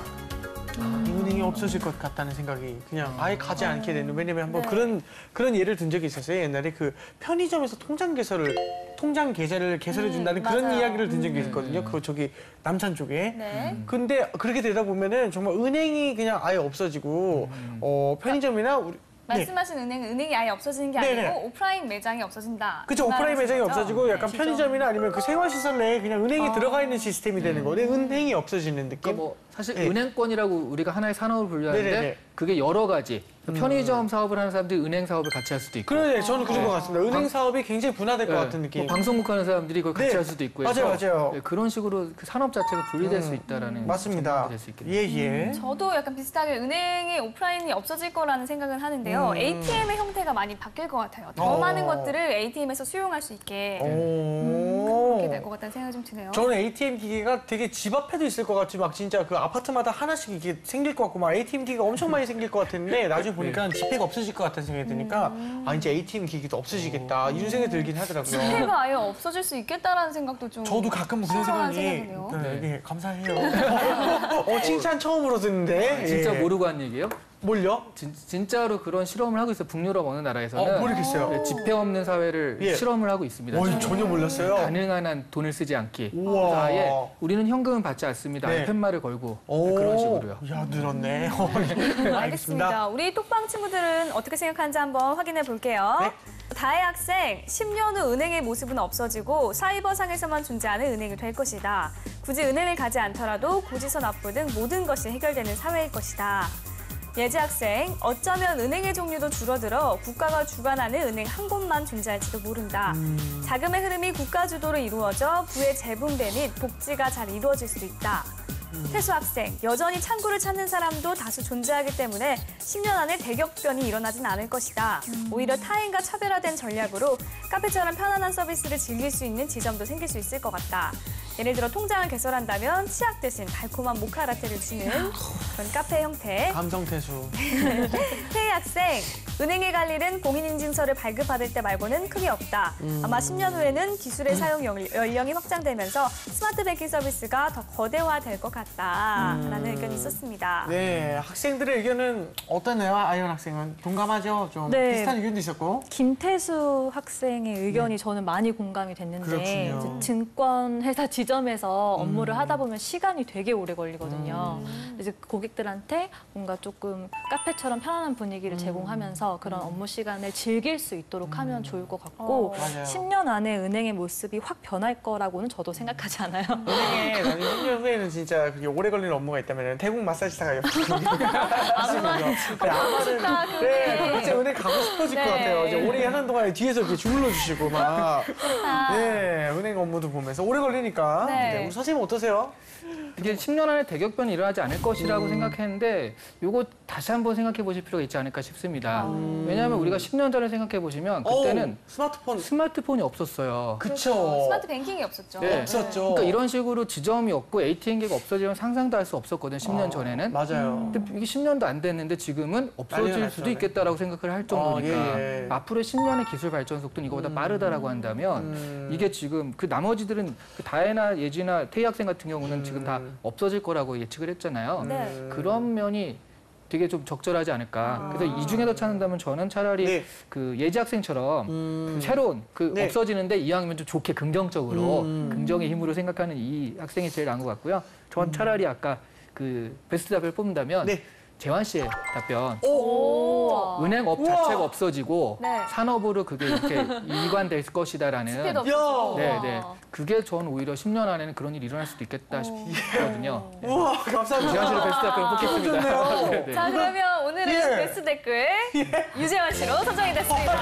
이 은행이 없어질 것 같다는 생각이 그냥 아예 가지 않게 되는. 왜냐면 한번 그런 예를 든 적이 있었어요. 옛날에 그 편의점에서 통장 계좌를 개설해 준다는 그런 맞아요. 이야기를 든 적이 있거든요. 그 저기 남산 쪽에. 네. 근데 그렇게 되다 보면은 정말 은행이 그냥 아예 없어지고 편의점이나 우리 말씀하신 은행이 아예 없어지는 게 네네. 아니고 오프라인 매장이 없어진다. 그렇죠. 오프라인 매장이 거죠? 없어지고 약간 네. 편의점이나 아니면 그 생활시설 내에 그냥 은행이 들어가 있는 시스템이 되는 거네. 은행이 없어지는 느낌. 그러니까 뭐 사실 네. 은행권이라고 우리가 하나의 산업을 분류하는데 네네네. 그게 여러 가지. 편의점 사업을 하는 사람들이 은행 사업을 같이 할 수도 있고. 그러네. 저는 그런 것 같습니다. 은행 사업이 굉장히 분화될 것 네. 같은 느낌. 뭐 방송국 하는 사람들이 그걸 같이 네. 할 수도 있고 맞아요, 해서 맞아요. 네, 그런 식으로 그 산업 자체가 분리될 수 있다라는 맞습니다. 정리가 될수 있겠네요. 예. 저도 약간 비슷하게 은행이 오프라인이 없어질 거라는 생각은 하는데요. ATM의 형태가 많이 바뀔 것 같아요. 더 많은 것들을 ATM에서 수용할 수 있게 그렇게 될 것 같다는 생각이 좀 드네요. 저는 ATM 기계가 되게 집 앞에도 있을 것 같이 막 진짜 그 아파트마다 하나씩 이게 생길 것 같고 막 ATM 기계가 엄청 많이 생길 것 같은데 나중에 보니까 지폐가 없어질 것 같다는 생각이 드니까 아 이제 ATM 기계도 없어지겠다 이런 생각이 들긴 하더라고요. 지폐가 아예 없어질 수 있겠다라는 생각도 좀. 저도 가끔 그런 신선한 생각이 생각이네요. 네, 감사해요. 칭찬 처음으로 듣는데 진짜 예. 모르고 한 얘기예요? 뭘요? 진짜로 그런 실험을 하고 있어요. 북유럽 어느 나라에서는 모르겠어요. 네, 지폐 없는 사회를 예. 실험을 하고 있습니다. 전혀 몰랐어요. 가능한 한 돈을 쓰지 않기. 우와. 그래서 아예 우리는 현금은 받지 않습니다. 네. 펜말을 걸고 오, 그런 식으로요. 야 늘었네. 알겠습니다. 우리 톡방 친구들은 어떻게 생각하는지 한번 확인해 볼게요. 네. 다혜 학생, 10년 후 은행의 모습은 없어지고 사이버상에서만 존재하는 은행이 될 것이다. 굳이 은행을 가지 않더라도 고지서 납부 등 모든 것이 해결되는 사회일 것이다. 예지 학생, 어쩌면 은행의 종류도 줄어들어 국가가 주관하는 은행 한 곳만 존재할지도 모른다. 자금의 흐름이 국가 주도로 이루어져 부의 재분배 및 복지가 잘 이루어질 수도 있다. 태수 학생, 여전히 창구를 찾는 사람도 다수 존재하기 때문에 10년 안에 대격변이 일어나진 않을 것이다. 오히려 타인과 차별화된 전략으로 카페처럼 편안한 서비스를 즐길 수 있는 지점도 생길 수 있을 것 같다. 예를 들어 통장을 개설한다면 치약 대신 달콤한 모카라떼를 주는 그런 카페 형태. 감성태수. 태희 학생, 은행에 갈 일은 공인인증서를 발급받을 때 말고는 크게 없다. 아마 10년 후에는 기술의 사용 연령이 확장되면서 스마트 뱅킹 서비스가 더 거대화될 것 같다라는 의견이 있었습니다. 네, 학생들의 의견은 어떠나요? 아이언 학생은 동감하죠? 좀 네. 비슷한 의견도 있었고. 김태수 학생의 의견이 저는 많이 공감이 됐는데 그렇군요. 이제 증권회사 지점에서 업무를 하다 보면 시간이 되게 오래 걸리거든요. 이제 고객들한테 뭔가 조금 카페처럼 편안한 분위기를 제공하면서 그런 업무 시간을 즐길 수 있도록 하면 좋을 것 같고 맞아요. 10년 안에 은행의 모습이 확 변할 거라고는 저도 생각하지 않아요. 은행에 나는 10년 후에는 진짜 그게 오래 걸리는 업무가 있다면 태국 마사지사가 옆에 싶다, 네, 그럼 이제 은행 가고 싶어질 것 네. 같아요. 이제 오래 하는 동안에 뒤에서 이렇게 주물러 주시고 막. 네, 은행 업무도 보면서 오래 걸리니까. 네. 네, 우리 선생님 어떠세요? 이게 10년 안에 대격변이 일어나지 않을 것이라고 생각했는데 요거 다시 한번 생각해 보실 필요가 있지 않을까 싶습니다. 왜냐하면 우리가 10년 전에 생각해 보시면 그때는 스마트폰이 없었어요. 그쵸. 스마트 뱅킹이 없었죠. 네. 없었죠. 그러니까 이런 식으로 지점이 없고 ATM기가 없어지면 상상도 할 수 없었거든요. 10년 전에는. 맞아요. 근데 이게 10년도 안 됐는데 지금은 없어질 난리가 수도 났죠, 있겠다라고 생각을 할 정도니까 예. 앞으로의 10년의 기술 발전 속도는 이거보다 빠르다라고 한다면 이게 지금 그 나머지들은 그 다혜나 예지나 태희 학생 같은 경우는 지금 다 없어질 거라고 예측을 했잖아요. 네. 그런 면이 되게 좀 적절하지 않을까. 그래서 이 중에서 찾는다면 저는 차라리 네. 그 예지 학생처럼 그 새로운 그 네. 없어지는데 이왕이면 좀 좋게 긍정적으로 긍정의 힘으로 생각하는 이 학생이 제일 나은 것 같고요. 전 차라리 아까 그 베스트 답변을 뽑는다면 네. 재환 씨의 답변. 오. 은행업 우와. 자체가 없어지고 네. 산업으로 그게 이렇게 이관될 것이다라는. 스피드 없어지고. 네, 네. 그게 전 오히려 10년 안에는 그런 일이 일어날 수도 있겠다 싶거든요. 우와, 감사합니다. 재환 씨를 베스트 답변을 뽑겠습니다. 좋네요. 네, 네. 자, 그러면 오늘의 예. 베스트 댓글 유재환 씨로 선정이 됐습니다.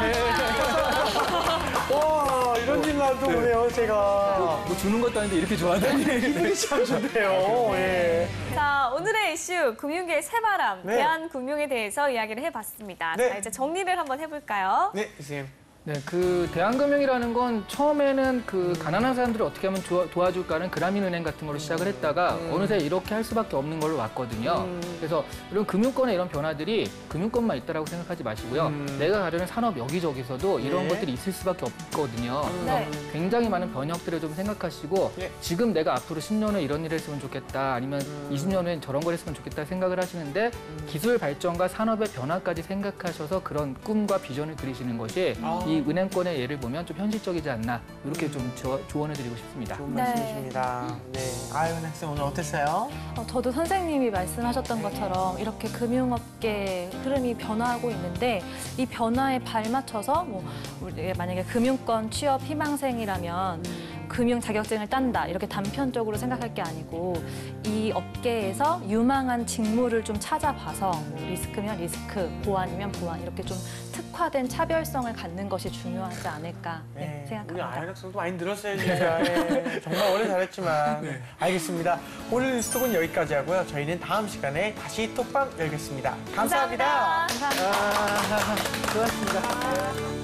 와, 이런 질문도 오네요, 제가. 뭐 주는 것도 아닌데 이렇게 좋아하다니. 기분이 참 좋네요. 예. 자, 오늘의 이슈 금융계의 새바람, 네. 대한금융에 대해서 이야기를 해봤습니다. 네. 자, 이제 정리를 한번 해볼까요? 네, 선생님. 네, 그 대한금융이라는 건 처음에는 그 가난한 사람들을 어떻게 하면 도와줄까는 그라민은행 같은 걸로 시작을 했다가 어느새 이렇게 할 수밖에 없는 걸로 왔거든요. 그래서 이런 금융권의 이런 변화들이 금융권만 있다라고 생각하지 마시고요. 내가 가려는 산업 여기저기서도 이런 네. 것들이 있을 수밖에 없거든요. 네. 그래서 굉장히 많은 변혁들을 좀 생각하시고 네. 지금 내가 앞으로 10년 후에 이런 일을 했으면 좋겠다 아니면 20년 후엔 저런 걸 했으면 좋겠다 생각을 하시는데 기술 발전과 산업의 변화까지 생각하셔서 그런 꿈과 비전을 그리시는 것이 이 은행권의 예를 보면 좀 현실적이지 않나 이렇게 좀 조언을 드리고 싶습니다. 좋은 네. 말씀이십니다. 네. 아윤 학생 오늘 어땠어요? 저도 선생님이 말씀하셨던 것처럼 이렇게 금융업계 흐름이 변화하고 있는데 이 변화에 발맞춰서 뭐 우리 만약에 금융권 취업 희망생이라면 금융 자격증을 딴다 이렇게 단편적으로 생각할 게 아니고 이 업계에서 유망한 직무를 좀 찾아봐서 뭐 리스크면 리스크, 보안이면 보안 이렇게 좀 특화된 차별성을 갖는 것이 중요하지 않을까 우리 생각합니다. 아윤 학생도 많이 늘었어요, 진짜. 예. 정말 오래 잘했지만. 알겠습니다. 오늘 뉴스톡은 여기까지 하고요. 저희는 다음 시간에 다시 톡방 열겠습니다. 감사합니다. 감사합니다. 수고하셨습니다.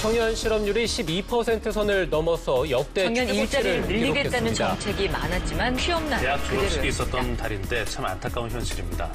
청년 실업률이 12% 선을 넘어서 역대 청년 일자리를 최고치를 늘리겠다는 기록했습니다. 정책이 많았지만 취업난 대학 졸업식이 그대로였습니다. 있었던 달인데 참 안타까운 현실입니다.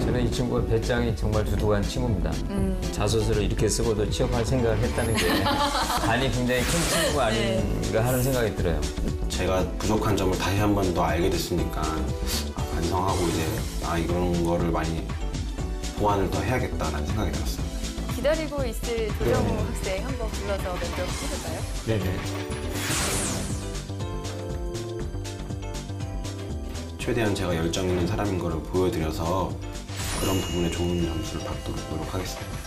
저는 이 친구가 배짱이 정말 두둑한 친구입니다. 자소서를 이렇게 쓰고도 취업할 생각을 했다는 게 간이 굉장히 큰 친구가 아닌가 하는 생각이 들어요. 제가 부족한 점을 다시 한 번 더 알게 됐으니까 반성하고 이제 이런 거를 많이 보완을 더 해야겠다라는 생각이 들었어요. 기다리고 있을 조정우 학생 한번 불러서 면접 해볼까요? 네네. 최대한 제가 열정 있는 사람인 거를 보여드려서 그런 부분에 좋은 점수를 받도록 노력하겠습니다.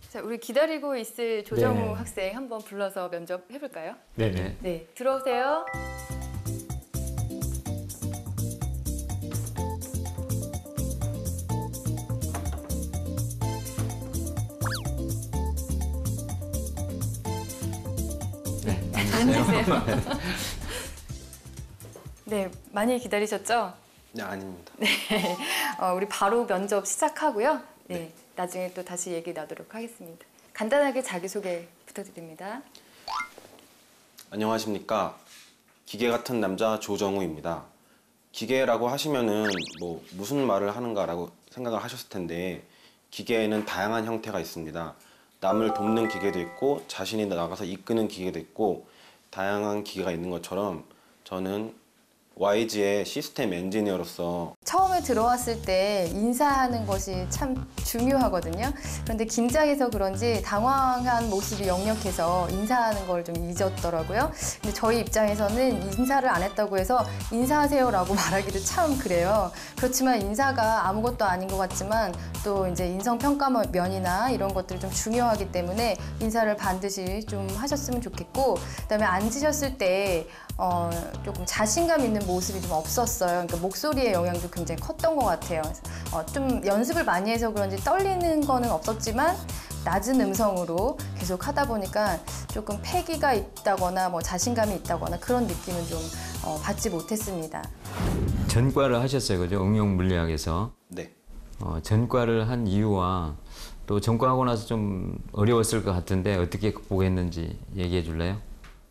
자, 우리 기다리고 있을 조정우 네. 학생 한번 불러서 면접 해볼까요? 네네. 네, 들어오세요. 앉으세요. 네, 많이 기다리셨죠? 네, 아닙니다. 우리 바로 면접 시작하고요. 네, 나중에 또 다시 얘기 나도록 하겠습니다. 간단하게 자기소개 부탁드립니다. 안녕하십니까. 기계 같은 남자 조정우입니다. 기계라고 하시면은 뭐 무슨 말을 하는가라고 생각을 하셨을 텐데 기계에는 다양한 형태가 있습니다. 남을 돕는 기계도 있고 자신이 나가서 이끄는 기계도 있고 다양한 기계가 있는 것처럼 저는 YG의 시스템 엔지니어로서 처음에 들어왔을 때 인사하는 것이 참 중요하거든요. 그런데 긴장해서 그런지 당황한 모습이 역력해서 인사하는 걸 좀 잊었더라고요. 근데 저희 입장에서는 인사를 안 했다고 해서 인사하세요라고 말하기도 참 그래요. 그렇지만 인사가 아무것도 아닌 것 같지만 또 이제 인성평가 면이나 이런 것들이 좀 중요하기 때문에 인사를 반드시 좀 하셨으면 좋겠고, 그다음에 앉으셨을 때 조금 자신감 있는 모습이 좀 없었어요. 그러니까 목소리의 영향도 굉장히 컸던 것 같아요. 좀 연습을 많이 해서 그런지 떨리는 거는 없었지만 낮은 음성으로 계속 하다 보니까 조금 패기가 있다거나 뭐 자신감이 있다거나 그런 느낌은 좀 받지 못했습니다. 전과를 하셨어요, 그죠? 응용 물리학에서. 네. 전과를 한 이유와 또 전과하고 나서 좀 어려웠을 것 같은데 어떻게 극복했는지 얘기해 줄래요?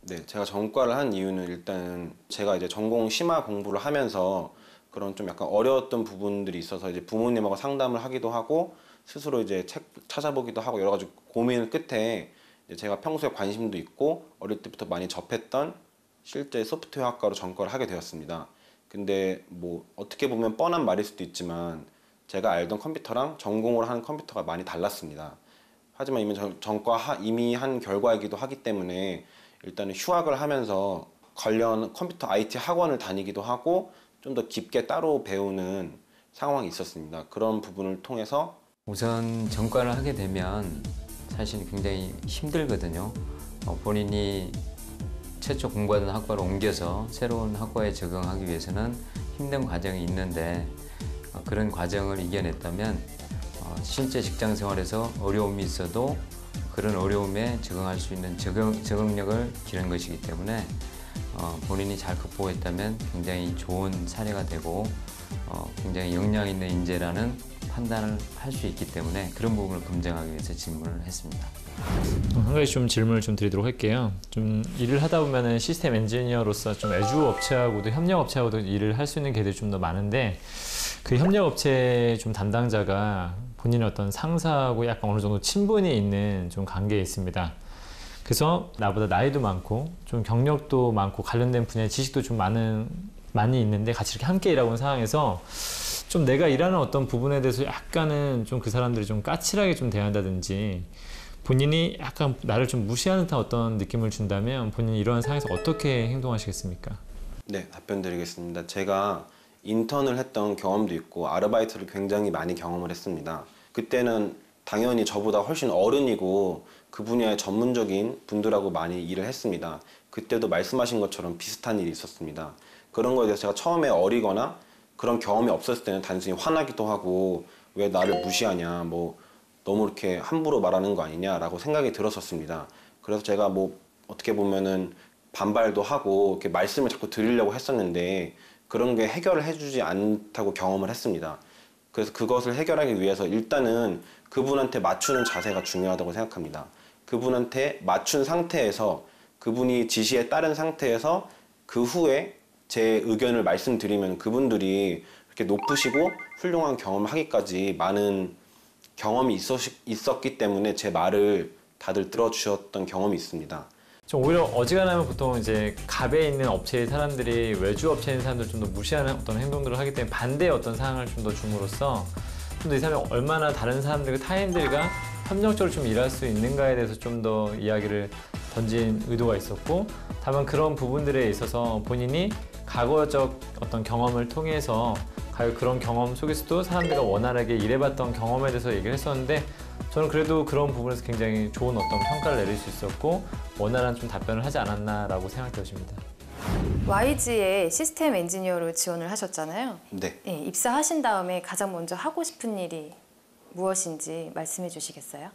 네, 제가 전과를 한 이유는 일단 제가 이제 전공 심화 공부를 하면서 그런 좀 약간 어려웠던 부분들이 있어서 이제 부모님하고 상담을 하기도 하고 스스로 이제 책 찾아보기도 하고 여러 가지 고민 끝에 이제 제가 평소에 관심도 있고 어릴 때부터 많이 접했던 실제 소프트웨어 학과로 전과를 하게 되었습니다. 근데 뭐 어떻게 보면 뻔한 말일 수도 있지만 제가 알던 컴퓨터랑 전공으로 하는 컴퓨터가 많이 달랐습니다. 하지만 이미 한 결과이기도 하기 때문에 일단은 휴학을 하면서 관련 컴퓨터 IT 학원을 다니기도 하고 좀 더 깊게 따로 배우는 상황이 있었습니다. 그런 부분을 통해서 우선 전과를 하게 되면 사실 굉장히 힘들거든요. 본인이 최초 공부하던 학과로 옮겨서 새로운 학과에 적응하기 위해서는 힘든 과정이 있는데 그런 과정을 이겨냈다면 실제 직장 생활에서 어려움이 있어도 그런 어려움에 적응할 수 있는 적응력을 기른 것이기 때문에 본인이 잘 극복했다면 굉장히 좋은 사례가 되고 굉장히 역량 있는 인재라는 판단을 할 수 있기 때문에 그런 부분을 검증하기 위해서 질문을 했습니다. 한 가지 좀 질문을 좀 드리도록 할게요. 좀 일을 하다 보면은 시스템 엔지니어로서 좀 애주 업체하고도 협력 업체하고도 일을 할 수 있는 계들이 좀 더 많은데 그 협력 업체 좀 담당자가 본인의 어떤 상사하고 약간 어느 정도 친분이 있는 좀 관계에 있습니다. 그래서 나보다 나이도 많고 좀 경력도 많고 관련된 분야의 지식도 좀 많이 있는데 같이 이렇게 함께 일하고 있는 상황에서 좀 내가 일하는 어떤 부분에 대해서 약간은 좀 그 사람들이 좀 까칠하게 좀 대한다든지 본인이 약간 나를 좀 무시하는 듯한 어떤 느낌을 준다면 본인이 이러한 상황에서 어떻게 행동하시겠습니까? 네, 답변 드리겠습니다. 제가 인턴을 했던 경험도 있고 아르바이트를 굉장히 많이 경험을 했습니다. 그때는 당연히 저보다 훨씬 어른이고 그 분야의 전문적인 분들하고 많이 일을 했습니다. 그때도 말씀하신 것처럼 비슷한 일이 있었습니다. 그런 거에 대해서 제가 처음에 어리거나 그런 경험이 없었을 때는 단순히 화나기도 하고 왜 나를 무시하냐, 뭐 너무 이렇게 함부로 말하는 거 아니냐라고 생각이 들었었습니다. 그래서 제가 뭐 어떻게 보면은 반발도 하고 이렇게 말씀을 자꾸 드리려고 했었는데 그런 게 해결을 해주지 않다고 경험을 했습니다. 그래서 그것을 해결하기 위해서 일단은 그분한테 맞추는 자세가 중요하다고 생각합니다. 그분한테 맞춘 상태에서 그분이 지시에 따른 상태에서 그 후에 제 의견을 말씀드리면 그분들이 이렇게 높으시고 훌륭한 경험을 하기까지 많은 경험이 있었기 때문에 제 말을 다들 들어주셨던 경험이 있습니다. 좀 오히려 어지간하면 보통 이제 갑에 있는 업체의 사람들이 외주 업체에 있는 사람들 좀 더 무시하는 어떤 행동들을 하기 때문에 반대의 어떤 상황을 좀 더 줌으로써 좀 더 이 사람이 얼마나 다른 사람들과 타인들과 협력적으로 좀 일할 수 있는가에 대해서 좀 더 이야기를 던진 의도가 있었고, 다만 그런 부분들에 있어서 본인이 과거적 어떤 경험을 통해서 그런 경험 속에서도 사람들과 원활하게 일해봤던 경험에 대해서 얘기를 했었는데 저는 그래도 그런 부분에서 굉장히 좋은 어떤 평가를 내릴 수 있었고 원활한 좀 답변을 하지 않았나라고 생각되어집니다. YG에 시스템 엔지니어로 지원을 하셨잖아요. 네. 네, 입사하신 다음에 가장 먼저 하고 싶은 일이 무엇인지 말씀해 주시겠어요?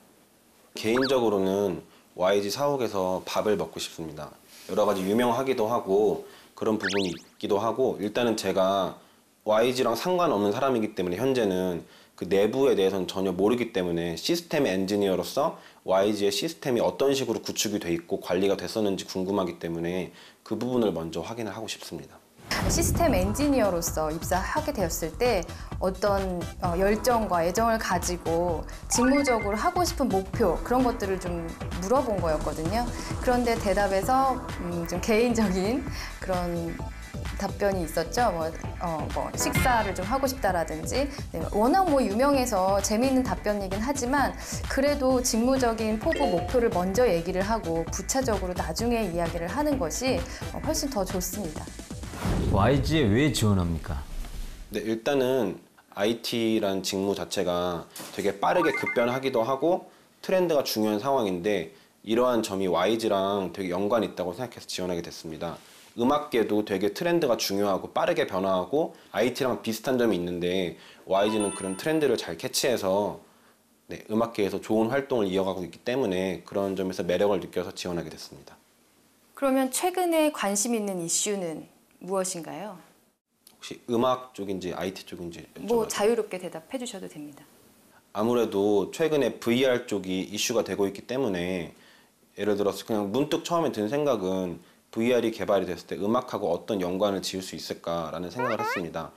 개인적으로는 YG 사옥에서 밥을 먹고 싶습니다. 여러 가지 유명하기도 하고 그런 부분이 있기도 하고 일단은 제가 YG랑 상관없는 사람이기 때문에 현재는 그 내부에 대해서는 전혀 모르기 때문에 시스템 엔지니어로서 YG의 시스템이 어떤 식으로 구축이 돼 있고 관리가 됐었는지 궁금하기 때문에 그 부분을 먼저 확인을 하고 싶습니다. 시스템 엔지니어로서 입사하게 되었을 때 어떤 열정과 애정을 가지고 직무적으로 하고 싶은 목표 그런 것들을 좀 물어본 거였거든요. 그런데 대답에서 좀 개인적인 그런 답변이 있었죠. 뭐 식사를 좀 하고 싶다라든지. 네, 워낙 뭐 유명해서 재미있는 답변이긴 하지만 그래도 직무적인 포부 목표를 먼저 얘기를 하고 부차적으로 나중에 이야기를 하는 것이 훨씬 더 좋습니다. YG에 왜 지원합니까? 네, 일단은 IT란 직무 자체가 되게 빠르게 급변하기도 하고 트렌드가 중요한 상황인데 이러한 점이 YG랑 되게 연관이 있다고 생각해서 지원하게 됐습니다. 음악계도 되게 트렌드가 중요하고 빠르게 변화하고 IT랑 비슷한 점이 있는데 YG는 그런 트렌드를 잘 캐치해서 네, 음악계에서 좋은 활동을 이어가고 있기 때문에 그런 점에서 매력을 느껴서 지원하게 됐습니다. 그러면 최근에 관심 있는 이슈는 무엇인가요? 혹시 음악 쪽인지 IT 쪽인지 뭐 자유롭게 대답해 주셔도 됩니다. 아무래도 최근에 VR 쪽이 이슈가 되고 있기 때문에 예를 들어서 그냥 문득 처음에 든 생각은 VR이 개발이 됐을 때 음악하고 어떤 연관을 지을 수 있을까라는 생각을 했습니다.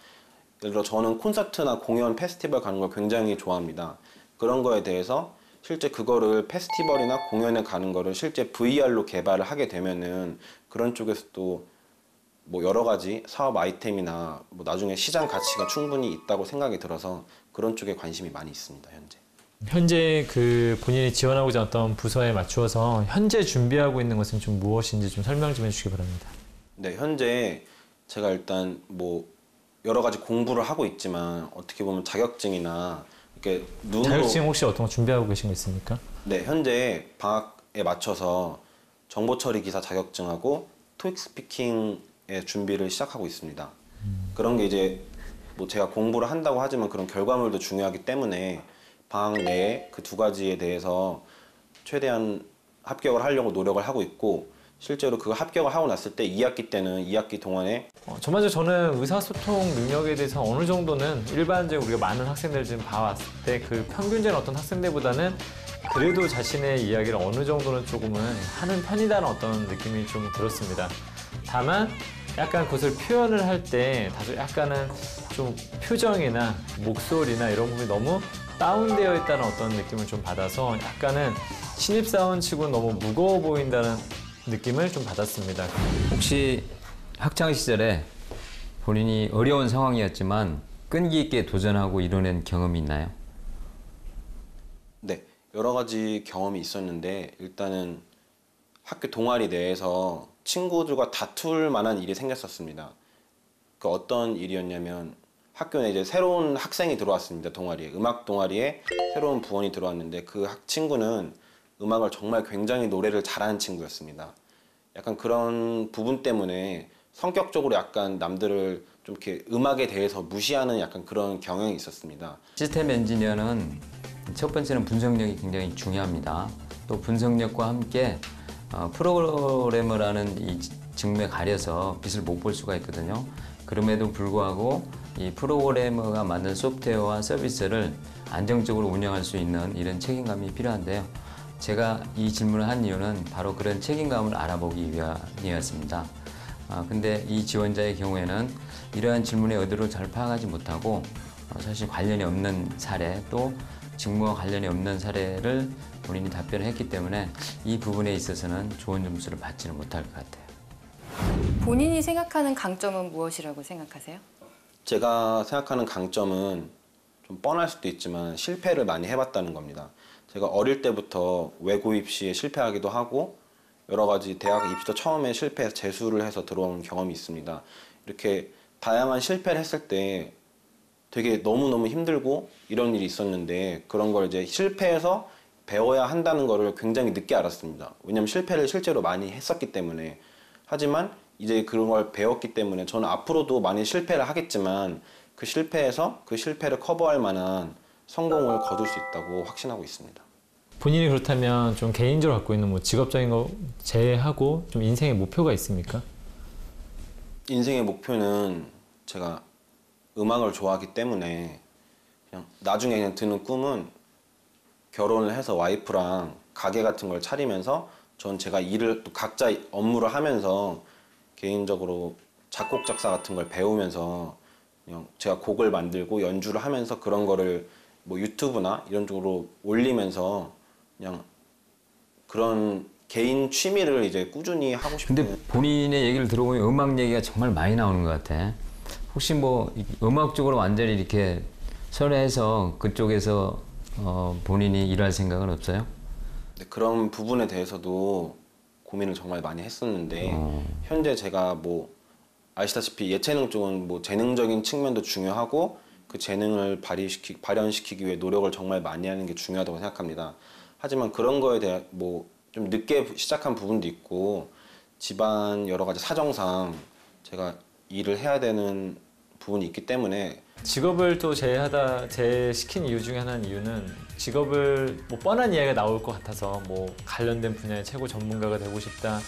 예를 들어 저는 콘서트나 공연, 페스티벌 가는 걸 굉장히 좋아합니다. 그런 거에 대해서 실제 그거를 페스티벌이나 공연에 가는 거를 실제 VR로 개발을 하게 되면은 그런 쪽에서도 뭐 여러 가지 사업 아이템이나 뭐 나중에 시장 가치가 충분히 있다고 생각이 들어서 그런 쪽에 관심이 많이 있습니다, 현재. 현재 그 본인이 지원하고자 어떤 부서에 맞추어서 현재 준비하고 있는 것은 좀 무엇인지 좀 설명 좀 해주시기 바랍니다. 네, 현재 제가 일단 뭐 여러 가지 공부를 하고 있지만 어떻게 보면 자격증이나 이렇게 눈으로 자격증 혹시 어떤 거 준비하고 계신 거 있습니까? 네, 현재 방학에 맞춰서 정보 처리 기사 자격증하고 토익 스피킹의 준비를 시작하고 있습니다. 그런 게 이제 뭐 제가 공부를 한다고 하지만 그런 결과물도 중요하기 때문에 방학 내에 그 두 가지에 대해서 최대한 합격을 하려고 노력을 하고 있고 실제로 그 합격을 하고 났을 때 2학기 때는 2학기 동안에 전반적으로 저는 의사소통 능력에 대해서 어느 정도는 일반적으로 우리가 많은 학생들 지금 봐왔을 때 그 평균적인 어떤 학생들보다는 그래도 자신의 이야기를 어느 정도는 조금은 하는 편이다는 어떤 느낌이 좀 들었습니다. 다만 약간 그것을 표현을 할 때 다소 약간은 좀 표정이나 목소리나 이런 부분이 너무 다운되어 있다는 어떤 느낌을 좀 받아서 약간은 신입사원 치고 너무 무거워 보인다는 느낌을 좀 받았습니다. 혹시 학창 시절에 본인이 어려운 상황이었지만 끈기 있게 도전하고 이뤄낸 경험이 있나요? 네, 여러 가지 경험이 있었는데 일단은 학교 동아리 내에서 친구들과 다툴 만한 일이 생겼었습니다. 그 어떤 일이었냐면 학교에 이제 새로운 학생이 들어왔습니다. 동아리에. 음악 동아리에 새로운 부원이 들어왔는데 그 친구는 음악을 정말 굉장히 노래를 잘하는 친구였습니다. 약간 그런 부분 때문에 성격적으로 약간 남들을 좀 이렇게 음악에 대해서 무시하는 약간 그런 경향이 있었습니다. 시스템 엔지니어는 첫 번째는 분석력이 굉장히 중요합니다. 또 분석력과 함께 프로그래머라는 이 직무에 가려서 빛을 못 볼 수가 있거든요. 그럼에도 불구하고 이 프로그래머가 만든 소프트웨어와 서비스를 안정적으로 운영할 수 있는 이런 책임감이 필요한데요. 제가 이 질문을 한 이유는 바로 그런 책임감을 알아보기 위함이었습니다. 근데 이 지원자의 경우에는 이러한 질문의 의도를 잘 파악하지 못하고 사실 관련이 없는 사례 또 직무와 관련이 없는 사례를 본인이 답변을 했기 때문에 이 부분에 있어서는 좋은 점수를 받지는 못할 것 같아요. 본인이 생각하는 강점은 무엇이라고 생각하세요? 제가 생각하는 강점은 좀 뻔할 수도 있지만 실패를 많이 해봤다는 겁니다. 제가 어릴 때부터 외고 입시에 실패하기도 하고 여러 가지 대학 입시도 처음에 실패해서 재수를 해서 들어온 경험이 있습니다. 이렇게 다양한 실패를 했을 때 되게 너무너무 힘들고 이런 일이 있었는데 그런 걸 이제 실패해서 배워야 한다는 거를 굉장히 늦게 알았습니다. 왜냐하면 실패를 실제로 많이 했었기 때문에. 하지만 이제 그런 걸 배웠기 때문에 저는 앞으로도 많이 실패를 하겠지만 그 실패에서 그 실패를 커버할 만한 성공을 거둘 수 있다고 확신하고 있습니다. 본인이 그렇다면 좀 개인적으로 갖고 있는 뭐 직업적인 거 제외하고 좀 인생의 목표가 있습니까? 인생의 목표는 제가 음악을 좋아하기 때문에 그냥 나중에 그냥 드는 꿈은 결혼을 해서 와이프랑 가게 같은 걸 차리면서 전 제가 일을 또 각자 업무를 하면서 개인적으로 작곡 작사 같은 걸 배우면서 그냥 제가 곡을 만들고 연주를 하면서 그런 거를 뭐 유튜브나 이런 쪽으로 올리면서 그냥 그런 개인 취미를 이제 꾸준히 하고 싶은. 근데 본인의 얘기를 들어보면 음악 얘기가 정말 많이 나오는 것 같아. 혹시 뭐 음악 쪽으로 완전히 이렇게 선회해서 그쪽에서 본인이 일할 생각은 없어요? 네, 그런 부분에 대해서도 고민을 정말 많이 했었는데 현재 제가 뭐 아시다시피 예체능 쪽은 뭐 재능적인 측면도 중요하고 그 재능을 발현시키기 위해 노력을 정말 많이 하는 게 중요하다고 생각합니다. 하지만 그런 거에 대해 뭐 좀 늦게 시작한 부분도 있고 집안 여러 가지 사정상 제가 일을 해야 되는 부분이 있기 때문에 직업을 또 제시킨 이유 중에 하나는 이유는 직업을 뭐 뻔한 이야기가 나올 것 같아서 뭐 관련된 분야의 최고 전문가가 되고 싶다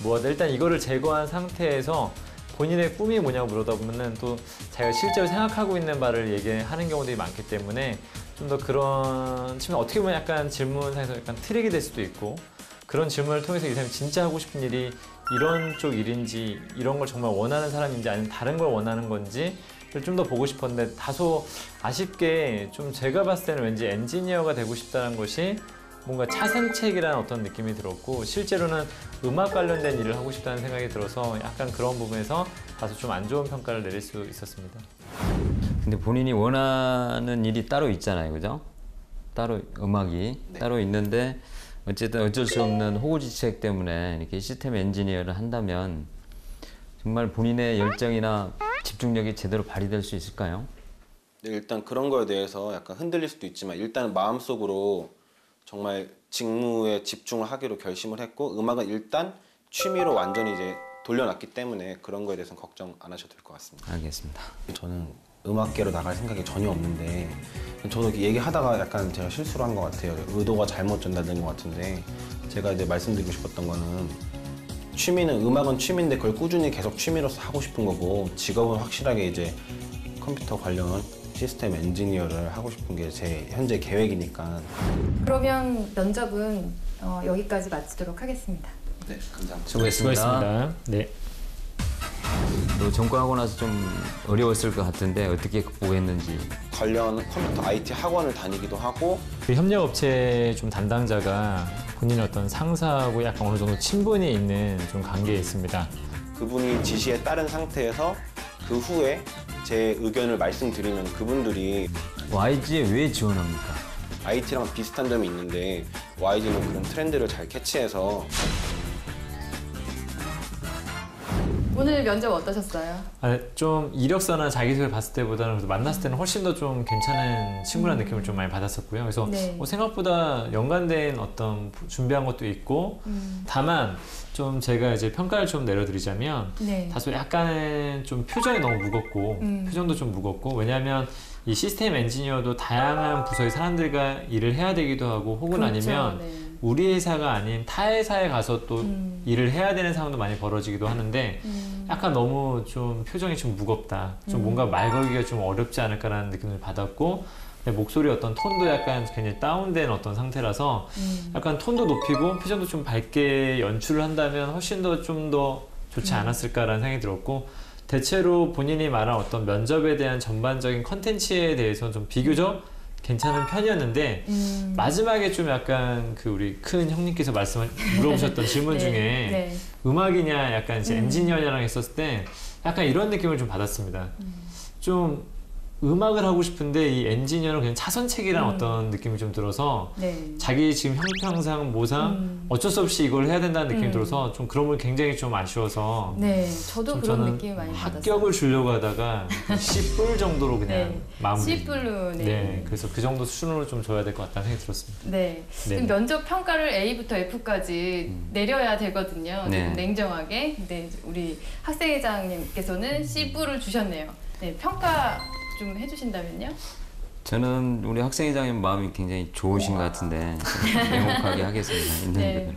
뭐하다 일단 이거를 제거한 상태에서 본인의 꿈이 뭐냐고 물어다 보면은 또 자기가 실제로 생각하고 있는 바를 얘기하는 경우들이 많기 때문에 좀 더 그런 측면 어떻게 보면 약간 질문상에서 약간 트릭이 될 수도 있고 그런 질문을 통해서 이 사람이 진짜 하고 싶은 일이 이런 쪽 일인지 이런 걸 정말 원하는 사람인지 아니면 다른 걸 원하는 건지 좀 더 보고 싶었는데 다소 아쉽게 좀 제가 봤을 때는 왠지 엔지니어가 되고 싶다는 것이 뭔가 차선책이라는 어떤 느낌이 들었고 실제로는 음악 관련된 일을 하고 싶다는 생각이 들어서 약간 그런 부분에서 다소 좀 안 좋은 평가를 내릴 수 있었습니다. 근데 본인이 원하는 일이 따로 있잖아요, 그죠? 따로 음악이 따로 있는데 어쨌든 어쩔 수 없는 호구지책 때문에 이렇게 시스템 엔지니어를 한다면 정말 본인의 열정이나 집중력이 제대로 발휘될 수 있을까요? 네, 일단 그런 거에 대해서 약간 흔들릴 수도 있지만 일단 마음속으로 정말 직무에 집중을 하기로 결심을 했고 음악은 일단 취미로 완전히 이제 돌려놨기 때문에 그런 거에 대해서는 걱정 안 하셔도 될 것 같습니다. 알겠습니다. 저는 음악계로 나갈 생각이 전혀 없는데 저도 얘기하다가 약간 제가 실수를 한 것 같아요. 의도가 잘못 전달된 것 같은데 제가 이제 말씀드리고 싶었던 거는 취미는 음악은 취미인데 그걸 꾸준히 계속 취미로서 하고 싶은 거고 직업은 확실하게 이제 컴퓨터 관련 시스템 엔지니어를 하고 싶은 게 제 현재 계획이니까. 그러면 면접은 여기까지 마치도록 하겠습니다. 네, 감사합니다. 수고했습니다. 네. 전과하고 나서 좀 어려웠을 것 같은데 어떻게 극복했는지. 관련 컴퓨터 IT 학원을 다니기도 하고. 그 협력업체 좀 담당자가 본인의 어떤 상사하고 약간 어느 정도 친분이 있는 좀 관계에 있습니다. 그분이 지시에 따른 상태에서 그 후에 제 의견을 말씀드리면 그분들이 YG에 왜 지원합니까? IT랑 비슷한 점이 있는데 YG는 그런 트렌드를 잘 캐치해서. 오늘 면접 어떠셨어요? 좀 이력서나 자기소개 봤을 때보다는 그래도 만났을 때는 훨씬 더 좀 괜찮은 친구라는 느낌을 좀 많이 받았었고요. 그래서 네. 생각보다 연관된 어떤 준비한 것도 있고 다만 좀 제가 이제 평가를 좀 내려드리자면 네. 다소 약간 좀 표정이 너무 무겁고 표정도 좀 무겁고 왜냐하면 이 시스템 엔지니어도 다양한 부서의 사람들과 일을 해야 되기도 하고 혹은 그렇죠. 아니면 네. 우리 회사가 아닌 타 회사에 가서 또 일을 해야 되는 상황도 많이 벌어지기도 하는데 약간 너무 좀 표정이 좀 무겁다. 좀 뭔가 말 걸기가 좀 어렵지 않을까라는 느낌을 받았고 목소리 어떤 톤도 약간 굉장히 다운된 어떤 상태라서 약간 톤도 높이고 표정도 좀 밝게 연출을 한다면 훨씬 더 좀 더 좋지 않았을까라는 생각이 들었고 대체로 본인이 말한 어떤 면접에 대한 전반적인 컨텐츠에 대해서는 좀 비교적 괜찮은 편이었는데 마지막에 좀 약간 그 우리 큰 형님께서 물어보셨던 질문 네, 중에 네. 음악이냐 약간 이제 엔지니어냐랑 했었을 때 약간 이런 느낌을 좀 받았습니다. 좀 음악을 하고 싶은데 이 엔지니어는 그냥 차선책이라는 어떤 느낌이 좀 들어서 네. 자기 지금 형평상 모상 어쩔 수 없이 이걸 해야 된다는 느낌이 들어서 좀 그런 걸 굉장히 좀 아쉬워서 네, 저도 좀 그런 저는 느낌이 많이 받았어요. 합격을 주려고 하다가 C뿔 정도로 그냥 네. 마무리. C뿔로, 네. 네, 그래서 그 정도 수준으로 좀 줘야 될 것 같다는 생각이 들었습니다. 네. 네. 면접 평가를 A부터 F까지 내려야 되거든요. 네. 조금 냉정하게. 근데 우리 학생회장님께서는 C뿔을 주셨네요. 네, 평가 좀 해주신다면요? 저는 우리 학생회장님 마음이 굉장히 좋으신 것 같은데 명확하게 하겠습니다. 있는 네. 부분.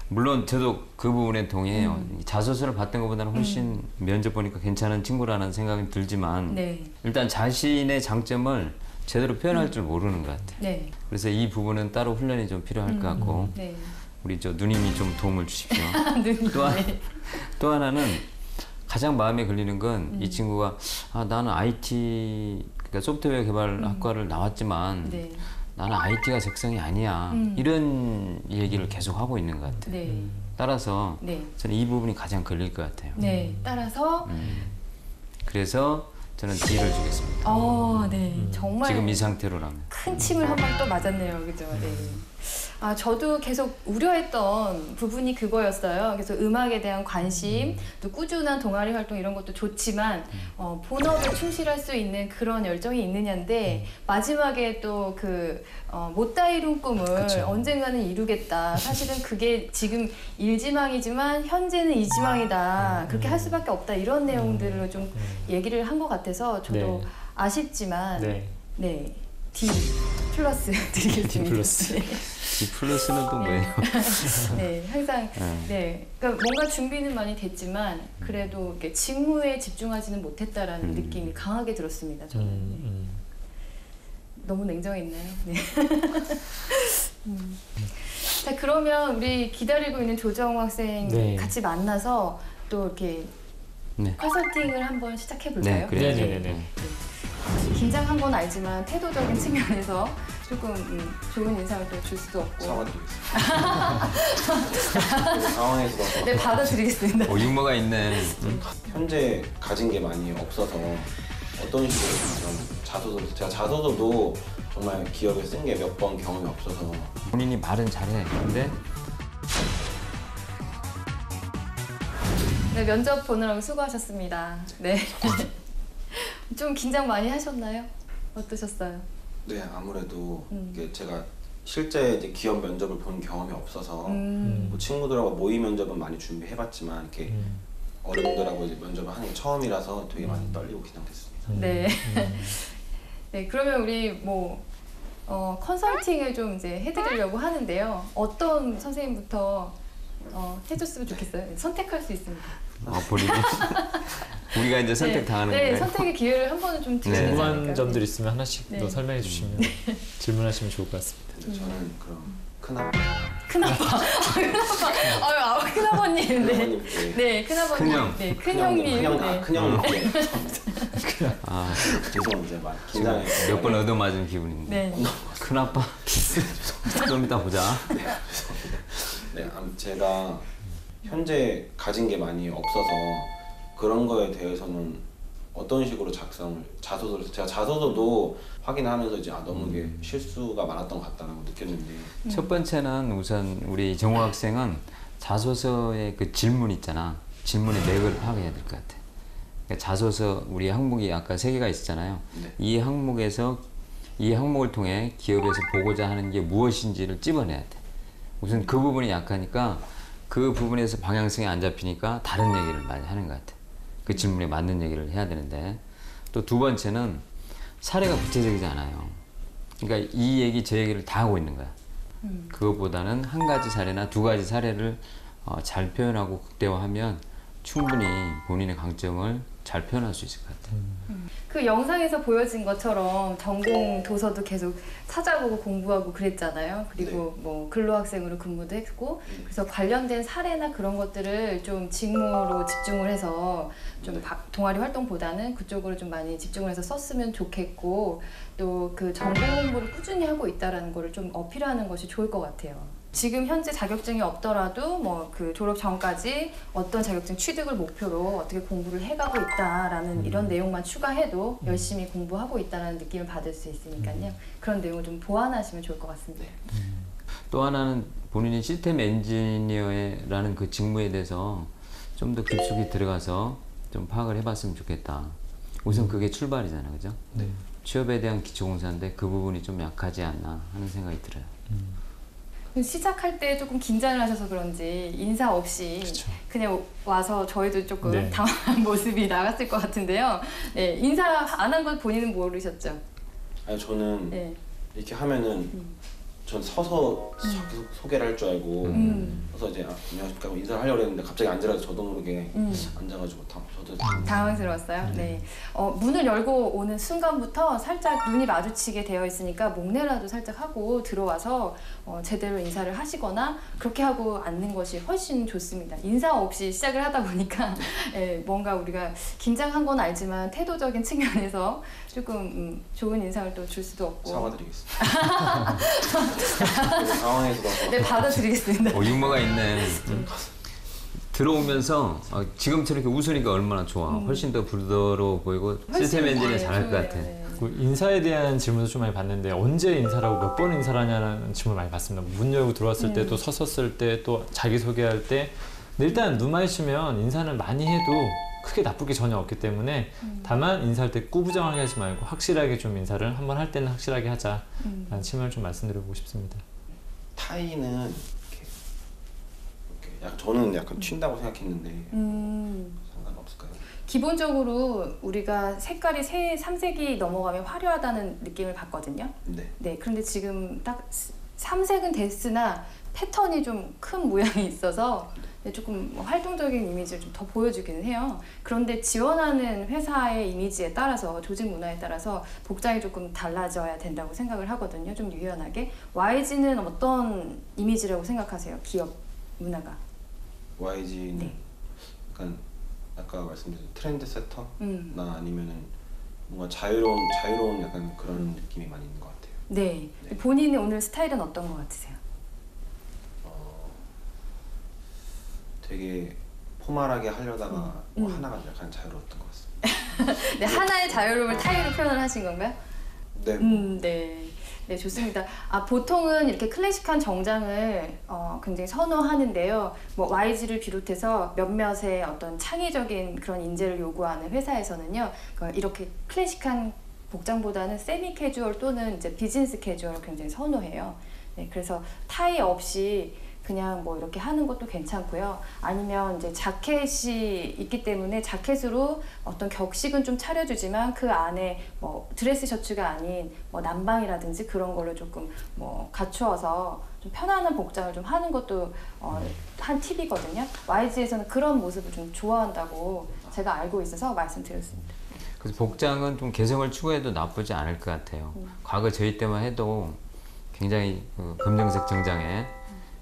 물론 저도 그 부분에 동의해요. 자소서를 받던 것보다는 훨씬 면접 보니까 괜찮은 친구라는 생각이 들지만 네. 일단 자신의 장점을 제대로 표현할 줄 모르는 것 같아요. 네. 그래서 이 부분은 따로 훈련이 좀 필요할 것 같고 네. 우리 저 누님이 좀 도움을 주십시오. 누님. 또 하나는 가장 마음에 걸리는 건 이 친구가 나는 IT 그러니까 소프트웨어 개발 학과를 나왔지만 네. 나는 IT가 적성이 아니야. 이런 얘기를 계속 하고 있는 것 같아요. 네. 따라서 네. 저는 이 부분이 가장 걸릴 것 같아요. 네. 따라서 그래서 저는 D를 주겠습니다. 네. 정말 지금 이 상태로라면. 큰 침을 한 방 또 맞았네요. 그죠? 네. 저도 계속 우려했던 부분이 그거였어요. 그래서 음악에 대한 관심, 또 꾸준한 동아리 활동 이런 것도 좋지만 본업에 충실할 수 있는 그런 열정이 있느냐인데 마지막에 또 그 못다 이룬 꿈을 그쵸. 언젠가는 이루겠다. 사실은 그게 지금 일지망이지만 현재는 이지망이다. 그렇게 할 수밖에 없다. 이런 내용들을 좀 얘기를 한 것 같아서 저도 네. 아쉽지만 네. 네. D 플러스 드리겠습니다. D 플러스. D 플러스는 또 뭐예요? 네, 항상 네, 그러니까 뭔가 준비는 많이 됐지만 그래도 이렇게 직무에 집중하지는 못했다라는 느낌이 강하게 들었습니다. 저는 네. 너무 냉정했나요? 네. 자, 그러면 우리 기다리고 있는 조정우 학생 네. 같이 만나서 또 이렇게 네. 컨설팅을 한번 시작해 볼까요? 네, 그래요. 네네네. 긴장한 건 알지만 태도적인 측면에서 조금 좋은 인상을 또 줄 수도 없고. 사과드리겠습니다. 상황에서 네, 받아드리겠습니다. 유머가 있네. 현재 가진 게 많이 없어서 어떤 식으로 좀 자소서 제가 자소서도 정말 기업에 쓴 게 몇 번 경험이 없어서 본인이 말은 잘해. 근데 네, 면접 보느라고 수고하셨습니다. 네. 좀 긴장 많이 하셨나요? 어떠셨어요? 네, 아무래도 이게 제가 실제 이제 기업 면접을 본 경험이 없어서 뭐 친구들하고 모의 면접은 많이 준비해봤지만 이렇게 어른들하고 이제 면접을 하는 게 처음이라서 되게 많이 떨리고 긴장됐습니다. 네. 네, 그러면 우리 뭐 컨설팅을 좀 이제 해드리려고 하는데요. 어떤 선생님부터 해줬으면 좋겠어요? 선택할 수 있습니다. 본인이 우리가 이제 선택 당하는 거예요. 네, 선택의 기회를 한 번은 좀 드리지 않을까요? 궁금한 점들 있으면 하나씩 네. 더 설명해 주시면 질문하시면 좋을 것 같습니다. 저는 그럼 큰아빠. 큰아빠. 큰아버님. 네. 큰아버님께. 네, 큰아버님. 큰형. 네, 큰형님. 네. 큰형님께. 죄송합니다. 막 긴장해서. 몇 번 얻어맞은 기분인데. 네. 큰아빠. 좀 이따 보자. 네, 죄송합니다. 네, 제가 현재 가진 게 많이 없어서 그런 거에 대해서는 어떤 식으로 자소서를 제가 자소서도 확인하면서 이제 너무 이게 실수가 많았던 것 같다라고 느꼈는데 첫 번째는 우선 우리 정우 학생은 자소서의 그 질문 있잖아. 질문의 맥을 파악해야 될 것 같아. 그러니까 자소서 우리 항목이 아까 3개가 있었잖아요. 네. 이 항목에서 이 항목을 통해 기업에서 보고자 하는 게 무엇인지를 찝어내야 돼. 우선 그 부분이 약하니까 그 부분에서 방향성이 안 잡히니까 다른 얘기를 많이 하는 것 같아. 그 질문에 맞는 얘기를 해야 되는데 또 두 번째는 사례가 구체적이지 않아요. 그러니까 이 얘기 저 얘기를 다 하고 있는 거야. 그것보다는 한 가지 사례나 두 가지 사례를 잘 표현하고 극대화하면 충분히 본인의 강점을 잘 표현할 수 있을 것 같아요. 그 영상에서 보여진 것처럼 전공 도서도 계속 찾아보고 공부하고 그랬잖아요. 그리고 뭐 근로학생으로 근무도 했고 그래서 관련된 사례나 그런 것들을 좀 직무로 집중을 해서 좀 동아리 활동보다는 그쪽으로 좀 많이 집중을 해서 썼으면 좋겠고 또 그 전공 공부를 꾸준히 하고 있다는 거를 좀 어필하는 것이 좋을 것 같아요. 지금 현재 자격증이 없더라도 뭐 그 졸업 전까지 어떤 자격증 취득을 목표로 어떻게 공부를 해가고 있다라는 이런 내용만 추가해도 열심히 공부하고 있다는 느낌을 받을 수 있으니까요. 그런 내용을 좀 보완하시면 좋을 것 같습니다. 또 하나는 본인이 시스템 엔지니어라는 그 직무에 대해서 좀 더 깊숙이 들어가서 좀 파악을 해봤으면 좋겠다. 우선 그게 출발이잖아, 그죠? 네. 취업에 대한 기초공사인데 그 부분이 좀 약하지 않나 하는 생각이 들어요. 시작할 때 조금 긴장을 하셔서 그런지 인사 없이 그쵸. 그냥 와서 저희도 조금 네. 당황한 모습이 나갔을 것 같은데요. 네, 인사 안 한 건 본인은 모르셨죠? 아니 저는 네. 이렇게 하면은 전 서서 계속 소개를 할 줄 알고 서서 이제 안녕하십니까 인사를 하려고 했는데 갑자기 앉으라서 저도 모르게 앉아가지고 저도 당황스러웠어요. 네. 문을 열고 오는 순간부터 살짝 눈이 마주치게 되어 있으니까 목례라도 살짝 하고 들어와서 제대로 인사를 하시거나 그렇게 하고 앉는 것이 훨씬 좋습니다. 인사 없이 시작을 하다 보니까 예, 뭔가 우리가 긴장한 건 알지만 태도적인 측면에서 조금 좋은 인상을 또 줄 수도 없고. 사과드리겠습니다. 당황해서 네, 받아드리겠습니다. 유머가 있네. 들어오면서 지금처럼 이렇게 웃으니까 얼마나 좋아. 훨씬 더 부드러워 보이고 시스템 엔지니어 잘할 것 같아. 인사에 대한 질문도 좀 많이 받는데 언제 인사라고 몇 번 인사를 하냐는 질문을 많이 받습니다. 문 열고 들어왔을 때 또 섰었을 때 또 자기소개할 때. 근데 일단 눈 마주치면 인사는 많이 해도 크게 나쁠 게 전혀 없기 때문에 다만 인사할 때 꾸부정하게 하지 말고 확실하게 좀 인사를 한번 할 때는 확실하게 하자라는 측면을 좀 말씀드리고 싶습니다. 타이는 이렇게 약간 저는 약간 튄다고 생각했는데 상관없을까요? 기본적으로 우리가 색깔이 3색이 넘어가면 화려하다는 느낌을 받거든요. 네. 그런데 지금 딱 3색은 됐으나 패턴이 좀 큰 모양이 있어서 조금 활동적인 이미지를 좀 더 보여주기는 해요. 그런데 지원하는 회사의 이미지에 따라서 조직 문화에 따라서 복장이 조금 달라져야 된다고 생각을 하거든요. 좀 유연하게. YG는 어떤 이미지라고 생각하세요? 기업 문화가? YG는 네. 약간 아까 말씀드린 트렌드 세터나 아니면은 뭔가 자유로운 약간 그런 느낌이 많이 있는 것 같아요. 네. 본인의 오늘 스타일은 어떤 것 같으세요? 되게 포멀하게 하려다가 하나가 약간 자유로웠던 것 같습니다. 네, 하나의 자유로움을 타이로 표현을 하신 건가요? 네. 네, 좋습니다. 보통은 이렇게 클래식한 정장을 굉장히 선호하는데요. 뭐 YG를 비롯해서 몇몇의 어떤 창의적인 그런 인재를 요구하는 회사에서는요, 이렇게 클래식한 복장보다는 세미 캐주얼 또는 이제 비즈니스 캐주얼을 굉장히 선호해요. 네, 그래서 타이 없이 그냥 뭐 이렇게 하는 것도 괜찮고요. 아니면 이제 자켓이 있기 때문에 자켓으로 어떤 격식은 좀 차려주지만 그 안에 뭐 드레스 셔츠가 아닌 뭐 남방이라든지 그런 걸로 조금 뭐 갖추어서 좀 편안한 복장을 좀 하는 것도 한 팁이거든요. YG에서는 그런 모습을 좀 좋아한다고 제가 알고 있어서 말씀드렸습니다. 그래서 복장은 좀 개성을 추구해도 나쁘지 않을 것 같아요. 과거 저희 때만 해도 굉장히 검정색 정장에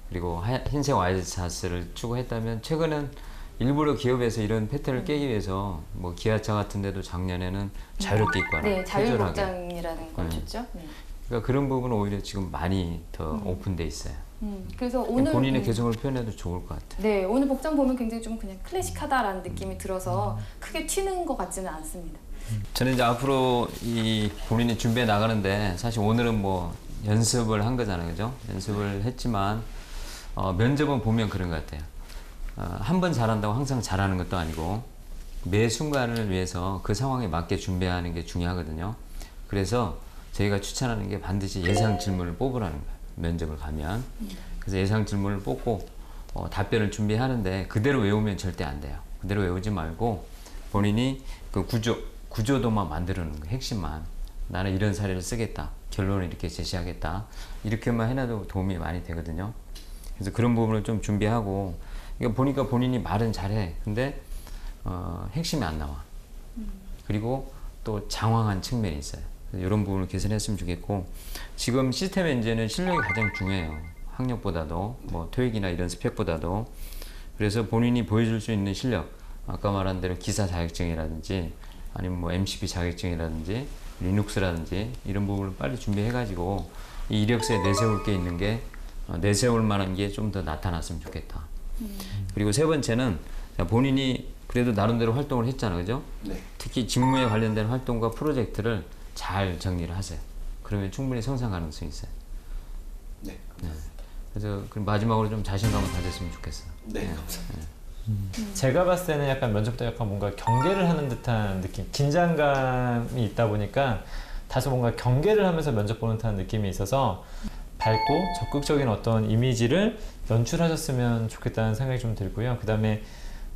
그리고 흰색 와이드 샤츠를 추구했다면 최근은 일부러 기업에서 이런 패턴을 깨기 위해서 뭐 기아차 같은 데도 작년에는 자유롭게 입고 하라. 네, 자율복장이라는 걸 줬죠. 네. 그러니까 그런 부분은 오히려 지금 많이 더 오픈돼 있어요. 그래서 오늘 본인의 개성을 표현해도 좋을 것 같아요. 네, 오늘 복장 보면 굉장히 좀 그냥 클래식하다라는 느낌이 들어서 크게 튀는 것 같지는 않습니다. 저는 이제 앞으로 이 본인이 준비해 나가는데 사실 오늘은 뭐 연습을 한 거잖아요, 그죠? 연습을 했지만 면접은 보면 그런 것 같아요. 한 번 잘한다고 항상 잘하는 것도 아니고 매 순간을 위해서 그 상황에 맞게 준비하는 게 중요하거든요. 그래서 저희가 추천하는 게 반드시 예상 질문을 뽑으라는 거예요. 면접을 가면. 그래서 예상 질문을 뽑고 답변을 준비하는데 그대로 외우면 절대 안 돼요. 그대로 외우지 말고 본인이 그 구조도만 만들어 놓는 거예요. 핵심만. 나는 이런 사례를 쓰겠다. 결론을 이렇게 제시하겠다. 이렇게만 해놔도 도움이 많이 되거든요. 그래서 그런 부분을 좀 준비하고, 이거 보니까 본인이 말은 잘해. 근데 핵심이 안 나와. 그리고 또 장황한 측면이 있어요. 이런 부분을 개선했으면 좋겠고, 지금 시스템 엔지니어는 실력이 가장 중요해요. 학력보다도, 뭐 토익이나 이런 스펙보다도. 그래서 본인이 보여줄 수 있는 실력, 아까 말한 대로 기사 자격증이라든지 아니면 뭐 MCP 자격증이라든지 리눅스라든지 이런 부분을 빨리 준비해가지고 이 이력서에 내세울 게 있는 게 내세울 만한 게 좀 더 나타났으면 좋겠다. 그리고 세 번째는 본인이 그래도 나름대로 활동을 했잖아, 그죠? 네. 특히 직무에 관련된 활동과 프로젝트를 잘 정리를 하세요. 그러면 충분히 성장 가능성이 있어요. 네. 그래서 마지막으로 좀 자신감을 가졌으면 좋겠어요. 네, 감사합니다. 제가 봤을 때는 약간 면접 때 약간 뭔가 경계를 하는 듯한 느낌, 긴장감이 있다 보니까 다소 뭔가 경계를 하면서 면접 보는 듯한 느낌이 있어서 밝고 적극적인 어떤 이미지를 연출하셨으면 좋겠다는 생각이 좀 들고요. 그 다음에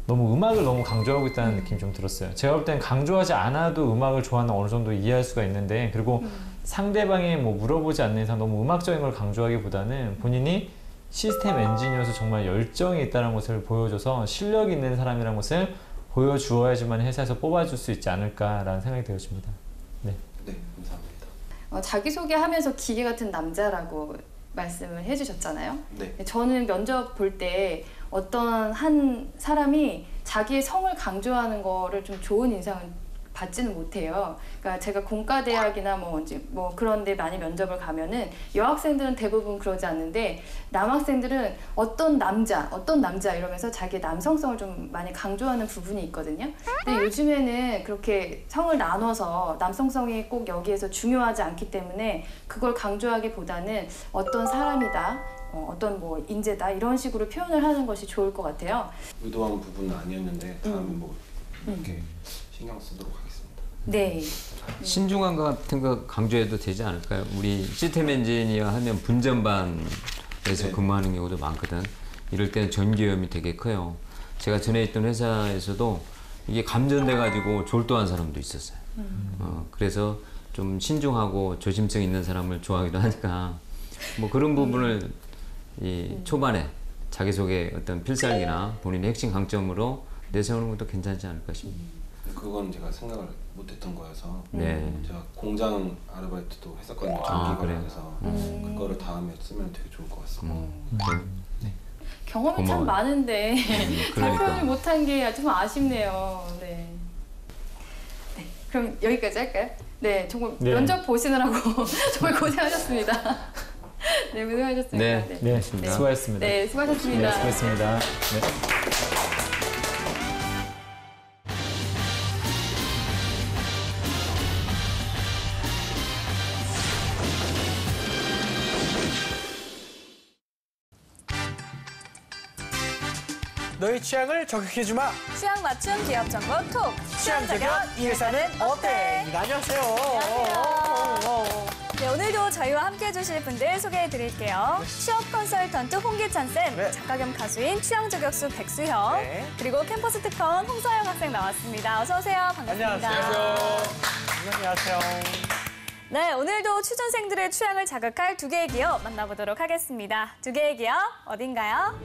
너무 음악을 너무 강조하고 있다는 느낌이 좀 들었어요. 제가 볼 땐 강조하지 않아도 음악을 좋아하는 어느 정도 이해할 수가 있는데, 그리고 상대방이 뭐 물어보지 않는 이상 너무 음악적인 걸 강조하기보다는 본인이 시스템 엔지니어로서 정말 열정이 있다는 것을 보여줘서 실력 있는 사람이라는 것을 보여주어야지만 회사에서 뽑아줄 수 있지 않을까라는 생각이 되어집니다. 네. 네, 감사합니다. 자기소개하면서 기계 같은 남자라고 말씀을 해주셨잖아요. 네. 저는 면접 볼 때 어떤 한 사람이 자기의 성을 강조하는 거를 좀 좋은 인상을 받지는 못해요. 그러니까 제가 공과대학이나 뭐 그런 데 많이 면접을 가면은 여학생들은 대부분 그러지 않는데 남학생들은 어떤 남자 이러면서 자기의 남성성을 좀 많이 강조하는 부분이 있거든요. 근데 요즘에는 그렇게 성을 나눠서 남성성이 꼭 여기에서 중요하지 않기 때문에 그걸 강조하기보다는 어떤 사람이다, 어떤 뭐 인재다 이런 식으로 표현을 하는 것이 좋을 것 같아요. 의도한 부분은 아니었는데 다음에 뭐 이렇게 신경 쓰도록 하겠습니다. 네. 신중한 것 같은 거 강조해도 되지 않을까요? 우리 시스템 엔지니어 하면 분전반에서 네. 근무하는 경우도 많거든. 이럴 때는 전기요금이 되게 커요. 제가 전에 있던 회사에서도 이게 감전돼가지고 졸도한 사람도 있었어요. 그래서 좀 신중하고 조심성 있는 사람을 좋아하기도 하니까 뭐 그런 부분을 이 초반에 자기소개 어떤 필살기나 본인의 핵심 강점으로 내세우는 것도 괜찮지 않을까 싶습니다. 그건 제가 생각을 못했던 거여서 네. 제가 공장 아르바이트도 했었거든요. 전기 관련해서 그거를 다음에 쓰면 되게 좋을 것 같습니다. 네. 경험이 고마워요. 참 많은데 잘 그러니까. 표현을 못한 게 좀 아쉽네요. 네. 네. 그럼 여기까지 할까요? 네, 정말 네. 면접 보시느라고 정말 고생하셨습니다. 네, 고생하셨습니다. 네, 네, 수고하셨습니다. 네, 수고하셨습니다. 네, 수고했습니다. 네. 너의 취향을 저격해주마. 취향 맞춤 기업 정보 톡. 취향 저격 이 회사는 어때? 안녕하세요. 네, 오늘도 저희와 함께 해주실 분들 소개해 드릴게요. 취업 컨설턴트 홍기찬 쌤, 네. 작가 겸 가수인 취향 저격수 백수형, 네. 그리고 캠퍼스 특파원 홍서영 학생 나왔습니다. 어서 오세요. 반갑습니다. 안녕하세요. 네, 오늘도 취준생들의 취향을 자극할 두 개의 기업 만나보도록 하겠습니다. 두 개의 기업 어딘가요?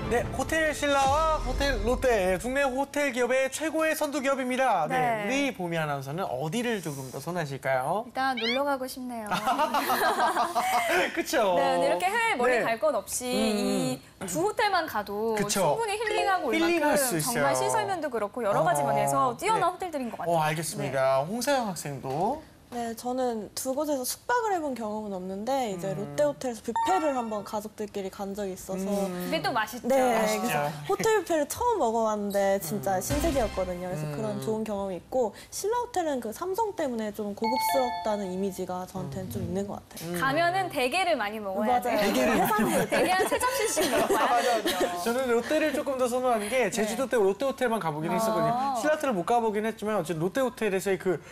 네, 호텔 신라와 호텔 롯데, 국내 호텔 기업의 최고의 선두 기업입니다. 네. 네. 우리 보미 아나운서는 어디를 조금 더 선하실까요? 일단 놀러 가고 싶네요. 그쵸? 네, 이렇게 해외 멀리 네. 갈 건 없이 이 두 호텔만 가도 그쵸. 충분히 힐링하고 올 힐링할 만큼 수 있어요. 정말 시설면도 그렇고 여러 가지 면에서 뛰어난 네. 호텔들인 것 같아요. 알겠습니다. 홍사영 학생도. 네, 저는 두 곳에서 숙박을 해본 경험은 없는데 이제 롯데호텔에서 뷔페를 한번 가족들끼리 간 적이 있어서 근데 또 맛있죠. 네, 맛있죠. 그래서 호텔 뷔페를 처음 먹어봤는데 진짜 신세계였거든요. 그래서 그런 좋은 경험이 있고 신라호텔은 그 삼성 때문에 좀 고급스럽다는 이미지가 저한테는 좀 있는 것 같아요. 가면은 대게를 많이 먹어야 돼요. 대게를 대게 한 3접시씩 먹어야 돼요. 저는 롯데를 조금 더 선호하는 게 제주도 때 롯데호텔만 가보긴 했었거든요. 신라호텔을 못 가보긴 했지만 어쨌든 롯데호텔에서의 그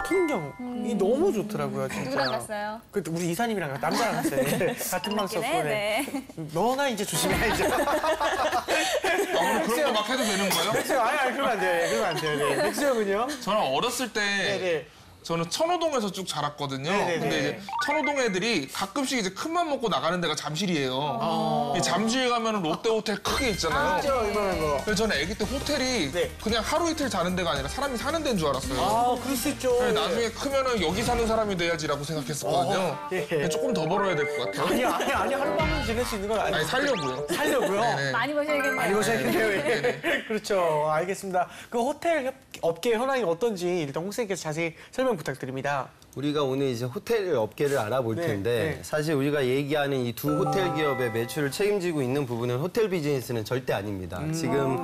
풍경이 너무 좋더라고요. 진짜. 누구랑 갔어요? 그때 우리 이사님이랑 남자랑 갔어요. 네. 같은 방 썼고. 네. 너나 이제 조심해 이제. 오늘 그런 거 막 해도 되는 거예요? 백수형, 아니 그러면 안 돼요. 그러면 안 돼요. 네. 백수형은요? 저는 어렸을 때 네네. 저는 천호동에서 쭉 자랐거든요. 네네네. 근데 이제 천호동 애들이 가끔씩 이제 큰맘 먹고 나가는 데가 잠실이에요. 이 잠실 가면 롯데호텔 크게 있잖아요. 진짜 이만한 거. 그래서 저는 아기 때 호텔이 그냥 하루 이틀 자는 데가 아니라 사람이 사는 데인 줄 알았어요. 그럴 수 있죠. 그래서 나중에 크면은 여기 사는 사람이 돼야지라고 생각했었거든요. 예. 조금 더 벌어야 될 것 같아요. 아니 하룻밤은 지낼 수 있는 건 아니에요. 아니 살려고요. 살려고요? 네네. 많이 버셔야겠네요. 많이 보셔야겠네요. 예. 그렇죠. 알겠습니다. 그 호텔 업계 현황이 어떤지 일단 홍 선생님께서 자세히 설명 부탁드립니다. 우리가 오늘 이제 호텔 업계를 알아볼 텐데 사실 우리가 얘기하는 이 두 호텔 기업의 매출을 책임지고 있는 부분은 호텔 비즈니스는 절대 아닙니다. 지금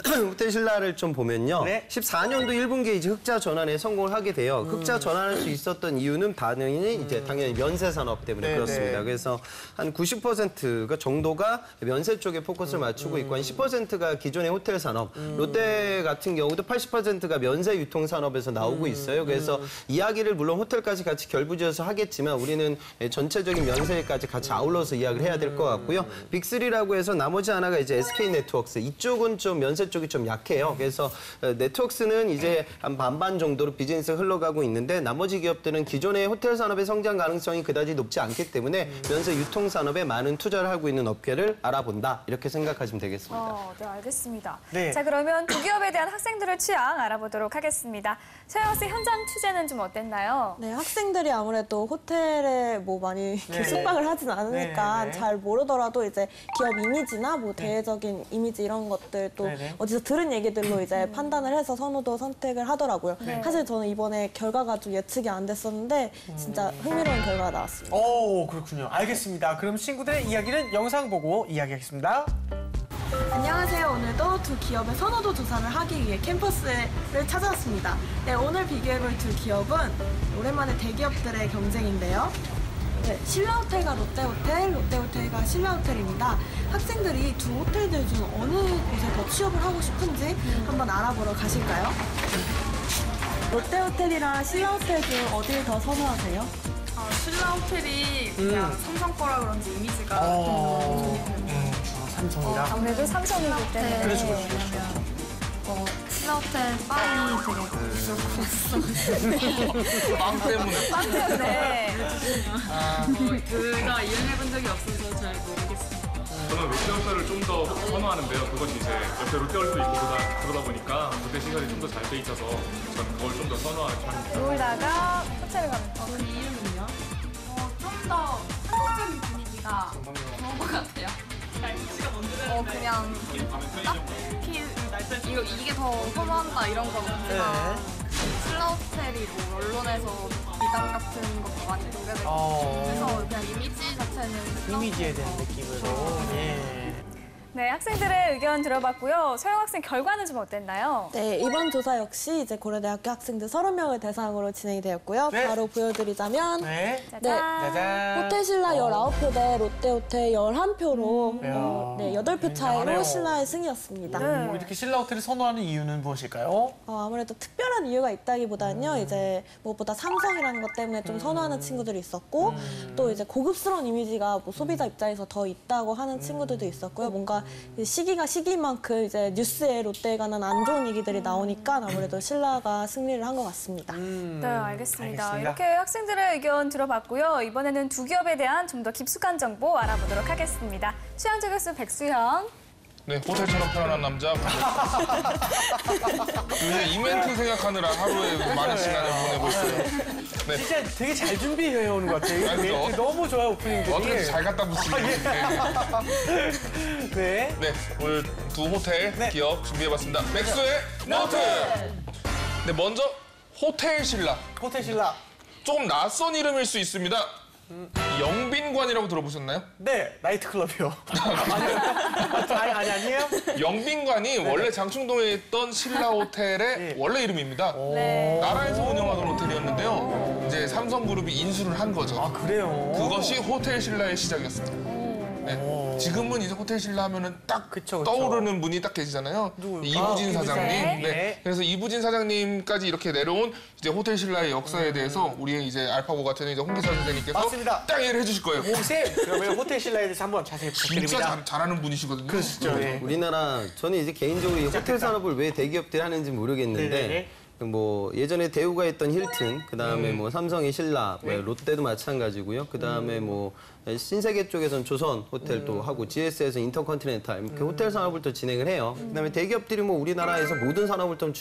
호텔 신라를 좀 보면요. 14년도 1분기에 이제 흑자 전환에 성공을 하게 돼요. 흑자 전환할 수 있었던 이유는 당연히 면세 산업 때문에 그렇습니다. 그래서 한 90%가 정도가 면세 쪽에 포커스를 맞추고 있고 한 10%가 기존의 호텔 산업. 롯데 같은 경우도 80%가 면세 유통 산업에서 나오고 있어요. 그래서 이야기를 물론 호텔까지 같이 결부지어서 하겠지만 우리는 전체적인 면세까지 같이 아울러서 이야기를 해야 될 것 같고요. 빅3라고 해서 나머지 하나가 이제 SK 네트워크스. 이쪽은 좀 면세 쪽이 좀 약해요. 그래서 네트워크스는 이제 한 반반 정도로 비즈니스가 흘러가고 있는데 나머지 기업들은 기존의 호텔 산업의 성장 가능성이 그다지 높지 않기 때문에 면세 유통 산업에 많은 투자를 하고 있는 업계를 알아본다. 이렇게 생각하시면 되겠습니다. 네, 알겠습니다. 네. 자, 그러면 두 기업에 대한 학생들의 취향 알아보도록 하겠습니다. 서영 학생 현장 취재는 좀 어땠나요? 네, 학생들이 아무래도 호텔에 뭐 많이 숙박을 하진 않으니까 잘 모르더라도 이제 기업 이미지나 뭐 대외적인 이미지 이런 것들 또 어디서 들은 얘기들로 이제 판단을 해서 선호도 선택을 하더라고요. 사실 저는 이번에 결과가 좀 예측이 안 됐었는데 진짜 흥미로운 결과가 나왔습니다. 오, 그렇군요. 알겠습니다. 그럼 친구들의 이야기는 영상 보고 이야기하겠습니다. 안녕하세요. 오늘도 두 기업의 선호도 조사를 하기 위해 캠퍼스를 찾아왔습니다. 네, 오늘 비교해볼 두 기업은 오랜만에 대기업들의 경쟁인데요. 네, 신라호텔과 롯데호텔, 롯데호텔과 신라호텔입니다. 학생들이 두 호텔들 중 어느 곳에 더 취업을 하고 싶은지 한번 알아보러 가실까요? 롯데호텔이랑 신라호텔 중 어디를 더 선호하세요? 신라호텔이 그냥 삼성 거라 그런지 이미지가 좀 좋거든요. 삼성이라? 아무래도 삼성이기 때문에. 그렇죠. 신라호텔 빵이 되게 빵 때문에. 빵 때문에. 제가 이용해본 적이 없어서 잘 모르겠습니다. 저는 롯데호텔을 좀 더 선호하는데요. 그것이 이제 옆에 롯데월도 있고 그러다 보니까 롯데 시설이 좀 더 잘 돼 있어서 저는 그걸 좀 더 선호하는 편입니다. 놀다가 호텔을 가면 그 이유는요? 좀 더 한국적인 분위기가 좋은 것 같아요. 날씨가 먼저 그냥 딱히 이게 더 선호한다 이런 건 없지만 신라호텔이 뭐 언론에서 미담 같은 것도 많이 공개되고 그래서 그냥 이미지 자체는 이미지에 대한 느낌으로. 네, 학생들의 의견 들어봤고요. 서영 학생 결과는 좀 어땠나요? 네, 이번 조사 역시 이제 고려대학교 학생들 30명을 대상으로 진행이 되었고요. 바로 보여드리자면 짜잔. 호텔 신라 19표 대 롯데호텔 11표로 8표 차이로 신라의 승이었습니다. 뭐 이렇게 신라 호텔을 선호하는 이유는 무엇일까요? 아무래도 특별한 이유가 있다기보다는요. 이제 무엇보다 삼성이라는 것 때문에 좀 선호하는 친구들이 있었고 또 이제 고급스러운 이미지가 뭐 소비자 입장에서 더 있다고 하는 친구들도 있었고요. 뭔가 시기가 시기만큼 이제 뉴스에 롯데에 관한 안 좋은 얘기들이 나오니까 아무래도 신라가 승리를 한 것 같습니다. 네, 알겠습니다. 이렇게 학생들의 의견 들어봤고요. 이번에는 두 기업에 대한 좀 더 깊숙한 정보 알아보도록 하겠습니다. 취향 저격수 백수형. 네, 호텔처럼 편안한 남자. 요새 이벤트 생각하느라 하루에 많은 시간을 보내고 있어요. 네. 진짜 되게 잘 준비해 오는 것 같아요. 멘트 너무 좋아요, 오프닝들이. 어떻게 잘 갖다 붙이는지. 네. 네, 오늘 두 호텔 기업 준비해봤습니다. 백수의 노트! 네, 먼저 호텔 신라. 호텔 신라. 조금 낯선 이름일 수 있습니다. 영빈관이라고 들어보셨나요? 네, 나이트클럽이요. 아니에요? 영빈관이 원래 장충동에 있던 신라 호텔의 원래 이름입니다. 나라에서 운영하던 호텔이었는데요. 이제 삼성그룹이 인수를 한 거죠. 아, 그래요? 그것이 호텔 신라의 시작이었습니다. 네. 지금은 이제 호텔 신라 하면은 딱 떠오르는 분이 딱 계시잖아요. 이부진 사장님. 네. 그래서 이부진 사장님까지 이렇게 내려온 이제 호텔 신라의 역사에 대해서 우리의 이제 알파고 같은 이제 홍기사 선생님께서 딱 이해를 해주실 거예요. 그러면 호텔 신라에 대해서 한번 자세히 부탁드립니다. 진짜 잘하는 분이시거든요. 그렇죠. 우리나라 저는 이제 개인적으로 이 호텔 산업을 왜 대기업들이 하는지 모르겠는데. 뭐 예전에 대우가 했던 힐튼, 그다음에 뭐 삼성의 신라, 뭐 롯데도 마찬가지고요. 그다음에 뭐 신세계 쪽에서는 조선 호텔도 하고 GS에서 인터컨티넨탈 이렇게 호텔 산업을 또 진행을 해요. 그다음에 대기업들이 뭐 우리나라에서 모든 산업을 좀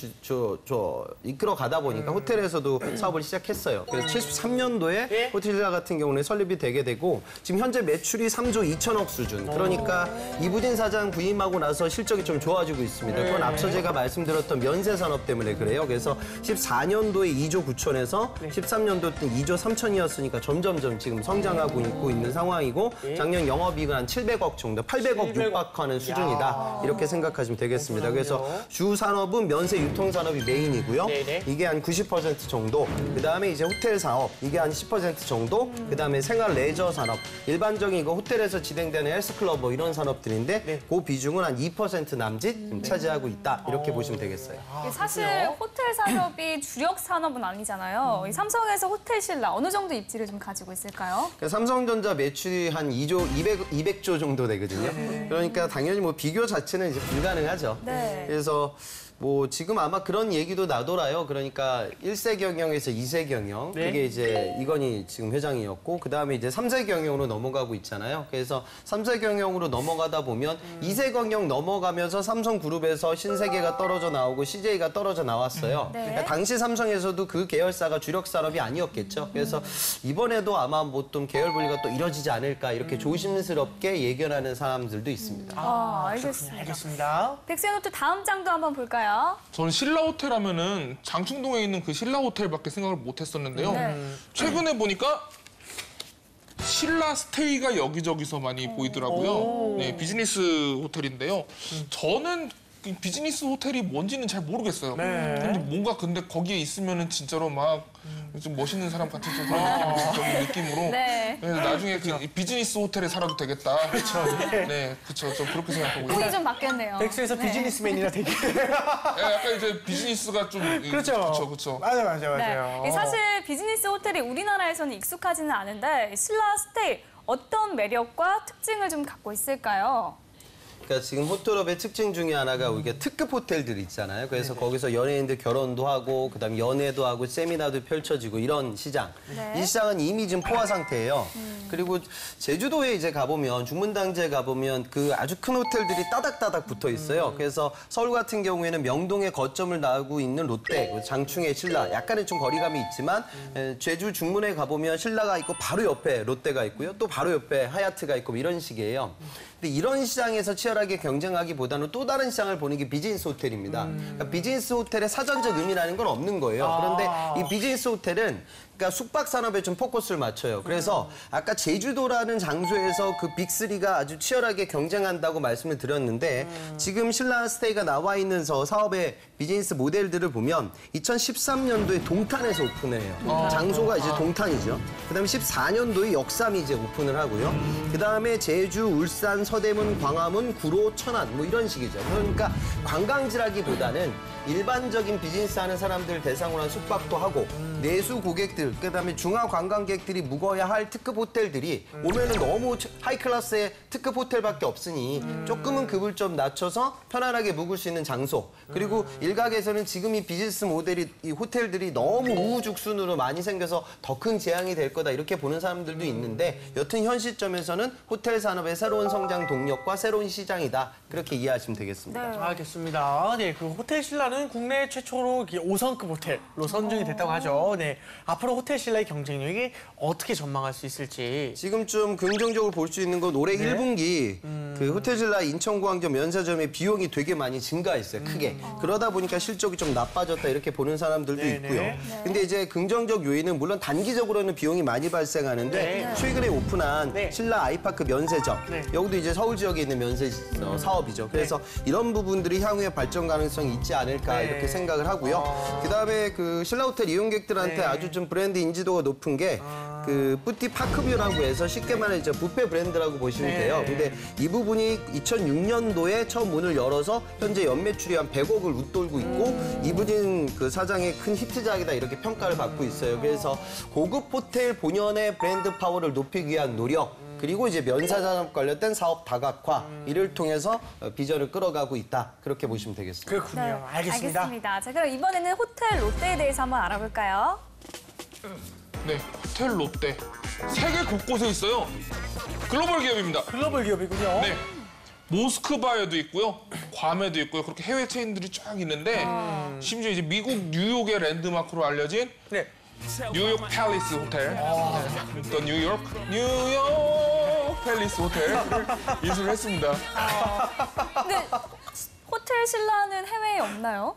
이끌어 가다 보니까 호텔에서도 사업을 시작했어요. 그래서 73년도에 호텔신라 같은 경우는 설립이 되게 되고 지금 현재 매출이 3조 2천억 수준. 그러니까 이부진 사장 부임하고 나서 실적이 좀 좋아지고 있습니다. 그건 앞서 제가 말씀드렸던 면세 산업 때문에 그래요. 그래서 14년도에 2조 9천에서 13년도 때 2조 3천이었으니까 점점점 지금 성장하고 있는 상황이고 작년 영업이익은 한 700억 정도, 800억 육박하는 수준이다. 이렇게 생각하시면 되겠습니다. 그래서 주 산업은 면세 유통 산업이 메인이고요. 이게 한 90% 정도. 그다음에 이제 호텔 사업 이게 한 10% 정도. 그다음에 생활 레저 산업. 일반적인 이거 호텔에서 진행되는 헬스클럽 뭐 이런 산업들인데 그 비중은 한 2% 남짓 차지하고 있다. 이렇게 보시면 되겠어요. 사실 호텔 산업이 주력 산업은 아니잖아요. 이 삼성에서 호텔신라 어느 정도 입지를 좀 가지고 있을까요? 삼성전자 매출이 한 2조 200조 정도 되거든요. 그러니까 당연히 뭐 비교 자체는 이제 불가능하죠. 그래서 뭐 지금 아마 그런 얘기도 나돌아요. 그러니까 1세 경영에서 2세 경영. 그게 이제 이건희 지금 회장이었고 그다음에 이제 3세 경영으로 넘어가고 있잖아요. 그래서 3세 경영으로 넘어가다 보면 2세 경영 넘어가면서 삼성그룹에서 신세계가 떨어져 나오고 CJ가 떨어져 나왔어요. 그러니까 당시 삼성에서도 그 계열사가 주력 산업이 아니었겠죠. 그래서 이번에도 아마 뭐 좀 계열 분리가 또 이뤄지지 않을까 이렇게 조심스럽게 예견하는 사람들도 있습니다. 알겠습니다. 백세노트 다음 장도 한번 볼까요? 저는 신라 호텔 하면은 장충동에 있는 그 신라 호텔밖에 생각을 못 했었는데요. 최근에 보니까 신라 스테이가 여기저기서 많이 보이더라고요. 네, 비즈니스 호텔인데요. 저는 비즈니스 호텔이 뭔지는 잘 모르겠어요. 근데 뭔가 근데 거기에 있으면은 진짜로 막 좀 멋있는 사람 같은 좀 그런 느낌으로 나중에 그 비즈니스 호텔에 살아도 되겠다. 그렇죠. 네, 그렇죠. 좀 그렇게 생각하고 있어요. 꿈이 좀 바뀌었네요. 백수에서 비즈니스맨이라 되게. 약간 이제 비즈니스가 좀 그렇죠. 맞아요. 사실 비즈니스 호텔이 우리나라에서는 익숙하지는 않은데 신라 스테이 어떤 매력과 특징을 좀 갖고 있을까요? 그러니까 지금 호텔업의 특징 중에 하나가 우리가 특급 호텔들 있잖아요. 그래서 거기서 연예인들 결혼도 하고 그다음에 연애도 하고 세미나도 펼쳐지고 이런 시장. 이 시장은 이미 지금 포화 상태예요. 그리고 제주도에 이제 가보면 중문당지에 가보면 그 아주 큰 호텔들이 따닥따닥 붙어 있어요. 그래서 서울 같은 경우에는 명동에 거점을 나오고 있는 롯데, 장충의 신라 약간의 좀 거리감이 있지만 제주 중문에 가보면 신라가 있고 바로 옆에 롯데가 있고요. 또 바로 옆에 하얏트가 있고 뭐 이런 식이에요. 근데 이런 시장에서 치열하게 경쟁하기보다는 또 다른 시장을 보는 게 비즈니스 호텔입니다. 그러니까 비즈니스 호텔의 사전적 의미라는 건 없는 거예요. 그런데 이 비즈니스 호텔은 그러니까 숙박 산업에 좀 포커스를 맞춰요. 그래서 아까 제주도라는 장소에서 그 빅3가 아주 치열하게 경쟁한다고 말씀을 드렸는데 지금 신라 스테이가 나와 있는 사업의 비즈니스 모델들을 보면 2013년도에 동탄에서 오픈을 해요. 장소가 이제 동탄이죠. 그다음에 14년도에 역삼이 이제 오픈을 하고요. 그다음에 제주, 울산, 서대문, 광화문, 구로, 천안 뭐 이런 식이죠. 그러니까 관광지라기보다는 일반적인 비즈니스 하는 사람들 대상으로 한 숙박도 하고 내수 고객들, 그다음에 중화 관광객들이 묵어야 할 특급 호텔들이 오면은 너무 하이 클래스의 특급 호텔밖에 없으니 조금은 급을 좀 낮춰서 편안하게 묵을 수 있는 장소. 그리고 일각에서는 지금 이 비즈니스 모델이 이 호텔들이 너무 우후죽순으로 많이 생겨서 더 큰 재앙이 될 거다 이렇게 보는 사람들도 있는데 여튼 현 시점에서는 호텔 산업의 새로운 성장 동력과 새로운 시장이다. 그렇게 이해하시면 되겠습니다. 알겠습니다. 네, 그 호텔 신라는 국내 최초로 5성급 호텔로 선정이 됐다고 하죠. 네, 앞으로 호텔 신라의 경쟁력이 어떻게 전망할 수 있을지. 지금 좀 긍정적으로 볼 수 있는 건 올해 1분기 그 호텔 신라 인천공항점 면세점의 비용이 되게 많이 증가했어요. 크게. 그러다 보니까 실적이 좀 나빠졌다 이렇게 보는 사람들도 있고요. 근데 이제 긍정적 요인은 물론 단기적으로는 비용이 많이 발생하는데 최근에 오픈한 신라 아이파크 면세점. 여기도 이제 서울 지역에 있는 면세 사업이죠. 그래서 이런 부분들이 향후에 발전 가능성이 있지 않을까 이렇게 생각을 하고요. 그다음에 그 신라 호텔 이용객들한테 아주 좀 브랜드 인지도가 높은 게 그 뿌띠 파크뷰라고 해서 쉽게 말해 이제 뷔페 브랜드라고 보시면 돼요. 근데 이 부분이 2006년도에 처음 문을 열어서 현재 연매출이 한 100억을 웃돌고 있고 이부진 그 사장의 큰 히트작이다 이렇게 평가를 받고 있어요. 그래서 고급 호텔 본연의 브랜드 파워를 높이기 위한 노력 그리고 이제 면세산업 관련된 사업 다각화 이를 통해서 비전을 끌어가고 있다. 그렇게 보시면 되겠습니다. 그렇군요. 알겠습니다. 자, 그럼 이번에는 호텔 롯데에 대해서 한번 알아볼까요? 네, 호텔 롯데. 세계 곳곳에 있어요. 글로벌 기업입니다. 글로벌 기업이군요. 네. 모스크바에도 있고요. 괌에도 있고요. 그렇게 해외 체인들이 쫙 있는데 심지어 이제 미국 뉴욕의 랜드마크로 알려진 뉴욕 팰리스 호텔. 또 뉴욕 팰리스 호텔 인수를 했습니다. 근데 호텔 신라는 해외에 없나요?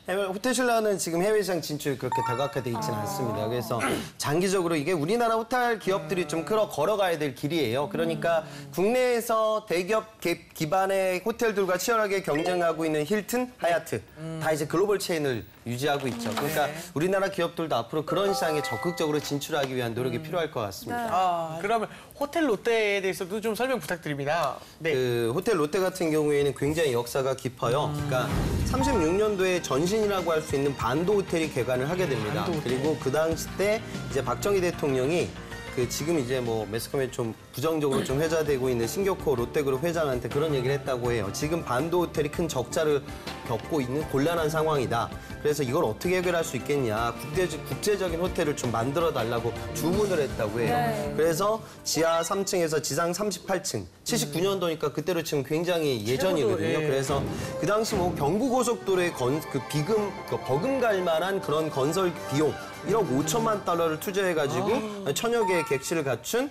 호텔 신라는 지금 해외 시장 진출이 그렇게 다각화돼 있지는 않습니다. 그래서 장기적으로 이게 우리나라 호텔 기업들이 좀 걸어가야 될 길이에요. 그러니까 국내에서 대기업 기반의 호텔들과 치열하게 경쟁하고 있는 힐튼, 하얏트 다 이제 글로벌 체인을 유지하고 있죠. 그러니까 우리나라 기업들도 앞으로 그런 시장에 적극적으로 진출하기 위한 노력이 필요할 것 같습니다. 그러면 호텔 롯데에 대해서도 좀 설명 부탁드립니다. 네. 그 호텔 롯데 같은 경우에는 굉장히 역사가 깊어요. 그러니까 36년도에 전신이라고 할 수 있는 반도 호텔이 개관을 하게 됩니다. 그리고 그 당시 때 이제 박정희 대통령이 그 지금 이제 뭐 매스컴에 좀 부정적으로 좀 회자되고 있는 신격호 롯데그룹 회장한테 그런 얘기를 했다고 해요. 지금 반도 호텔이 큰 적자를 겪고 있는 곤란한 상황이다. 그래서 이걸 어떻게 해결할 수 있겠냐. 국제적인 호텔을 좀 만들어 달라고 주문을 했다고 해요. 그래서 지하 3층에서 지상 38층. 79년도니까 그때로 치면 굉장히 예전이거든요. 그래서 그 당시 뭐 경부고속도로의 버금갈 만한 그런 건설 비용 1억 5천만 달러를 투자해가지고 천여 개의 객실을 갖춘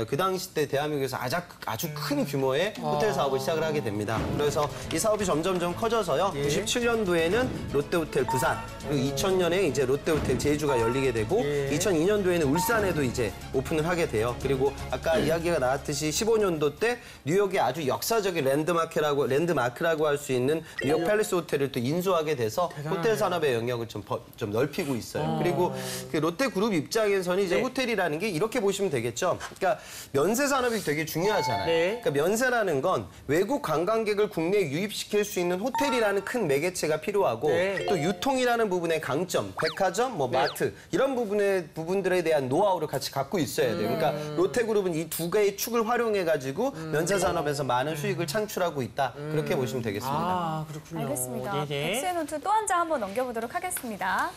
그 당시 때 대한민국에서 아주 큰 규모의 호텔 사업을 시작을 하게 됩니다. 그래서 이 사업이 점점점 커져서요. 97년도에는 롯데호텔 부산, 그리고 2000년에 이제 롯데호텔 제주가 열리게 되고 2002년도에는 울산에도 이제 오픈을 하게 돼요. 그리고 아까 이야기가 나왔듯이 15년도 때 뉴욕의 아주 역사적인 랜드마크라고 할 수 있는 뉴욕 팰리스 호텔을 또 인수하게 돼서 호텔 산업의 영역을 좀 넓히고 있어요. 그리고 그 롯데그룹 입장에서는 이제 호텔이라는 게 이렇게 보시면 되겠죠. 그러니까 면세 산업이 되게 중요하잖아요. 그러니까 면세라는 건 외국 관광객을 국내에 유입시킬 수 있는 호텔이라는 큰 매개체가 필요하고 또 유통이라는 부분의 강점, 백화점, 뭐 마트 이런 부분들에 대한 노하우를 같이 갖고 있어야 돼요. 그러니까 롯데그룹은 이 두 개의 축을 활용해가지고 면세 산업에서 많은 수익을 창출하고 있다. 그렇게 보시면 되겠습니다. 아, 그렇군요. 알겠습니다. 백수의 노트 또 한 장 한번 넘겨보도록 하겠습니다.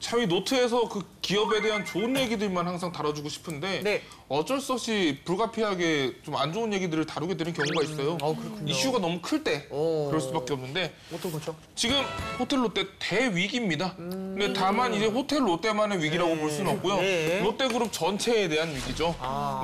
참 이 노트에서 그 기업에 대한 좋은 얘기들만 항상 다뤄주고 싶은데 어쩔 수 없이 불가피하게 좀 안 좋은 얘기들을 다루게 되는 경우가 있어요. 이슈가 너무 클 때 그럴 수밖에 없는데 어떤 거죠? 지금 호텔 롯데 대위기입니다. 근데 다만 이제 호텔 롯데만의 위기라고 볼 수는 없고요. 롯데그룹 전체에 대한 위기죠.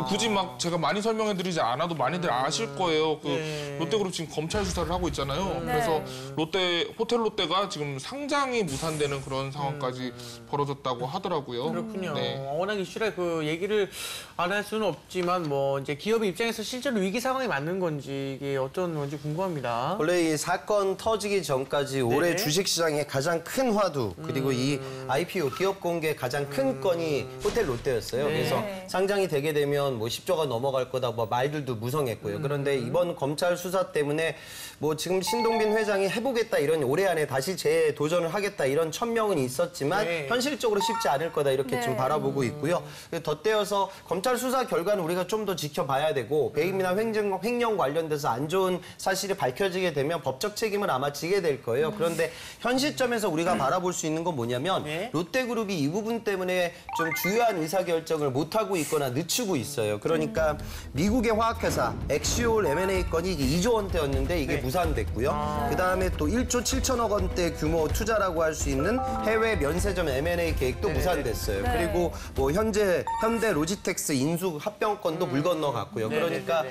굳이 막 제가 많이 설명해드리지 않아도 많이들 아실 거예요. 그 롯데그룹 지금 검찰 수사를 하고 있잖아요. 그래서 호텔 롯데가 지금 상장이 무산되는 그런 상황까지 벌어졌다고 하더라고요. 그렇군요. 워낙 이슈라 그 얘기를 안 할 수는 없지만 뭐 이제 기업의 입장에서 실제로 위기 상황이 맞는 건지 이게 어떤 건지 궁금합니다. 원래 이 사건 터지기 전까지 올해 주식시장의 가장 큰 화두 그리고 이 IPO 기업 공개 가장 큰 건이 호텔 롯데였어요. 그래서 상장이 되게 되면 뭐 10조가 넘어갈 거다 뭐 말들도 무성했고요. 그런데 이번 검찰 수사 때문에 뭐 지금 신동빈 회장이 해보겠다 이런 올해 안에 다시 재도전을 하겠다 이런 천명은 있었지만 현실적으로 쉽지 않을 거다 이렇게 좀 바라보고 있고요. 덧대어서 검찰 수사 결과는 우리가 좀 더 지켜봐야 되고 배임이나 횡령 관련돼서 안 좋은 사실이 밝혀지게 되면 법적 책임을 아마 지게 될 거예요. 그런데 현 시점에서 우리가 바라볼 수 있는 건 뭐냐면 롯데그룹이 이 부분 때문에 좀 주요한 의사결정을 못하고 있거나 늦추고 있어요. 그러니까 미국의 화학회사 엑시올 M&A 건이 이게 2조 원대였는데 이게 무산됐고요. 그다음에 또 1조 7천억 원대 규모 투자라고 할 수 있는 해외 면세점 M&A 계획도 무산됐어요. 그리고 뭐 현대 로지텍스 인수 합병건도 물 건너갔고요. 그러니까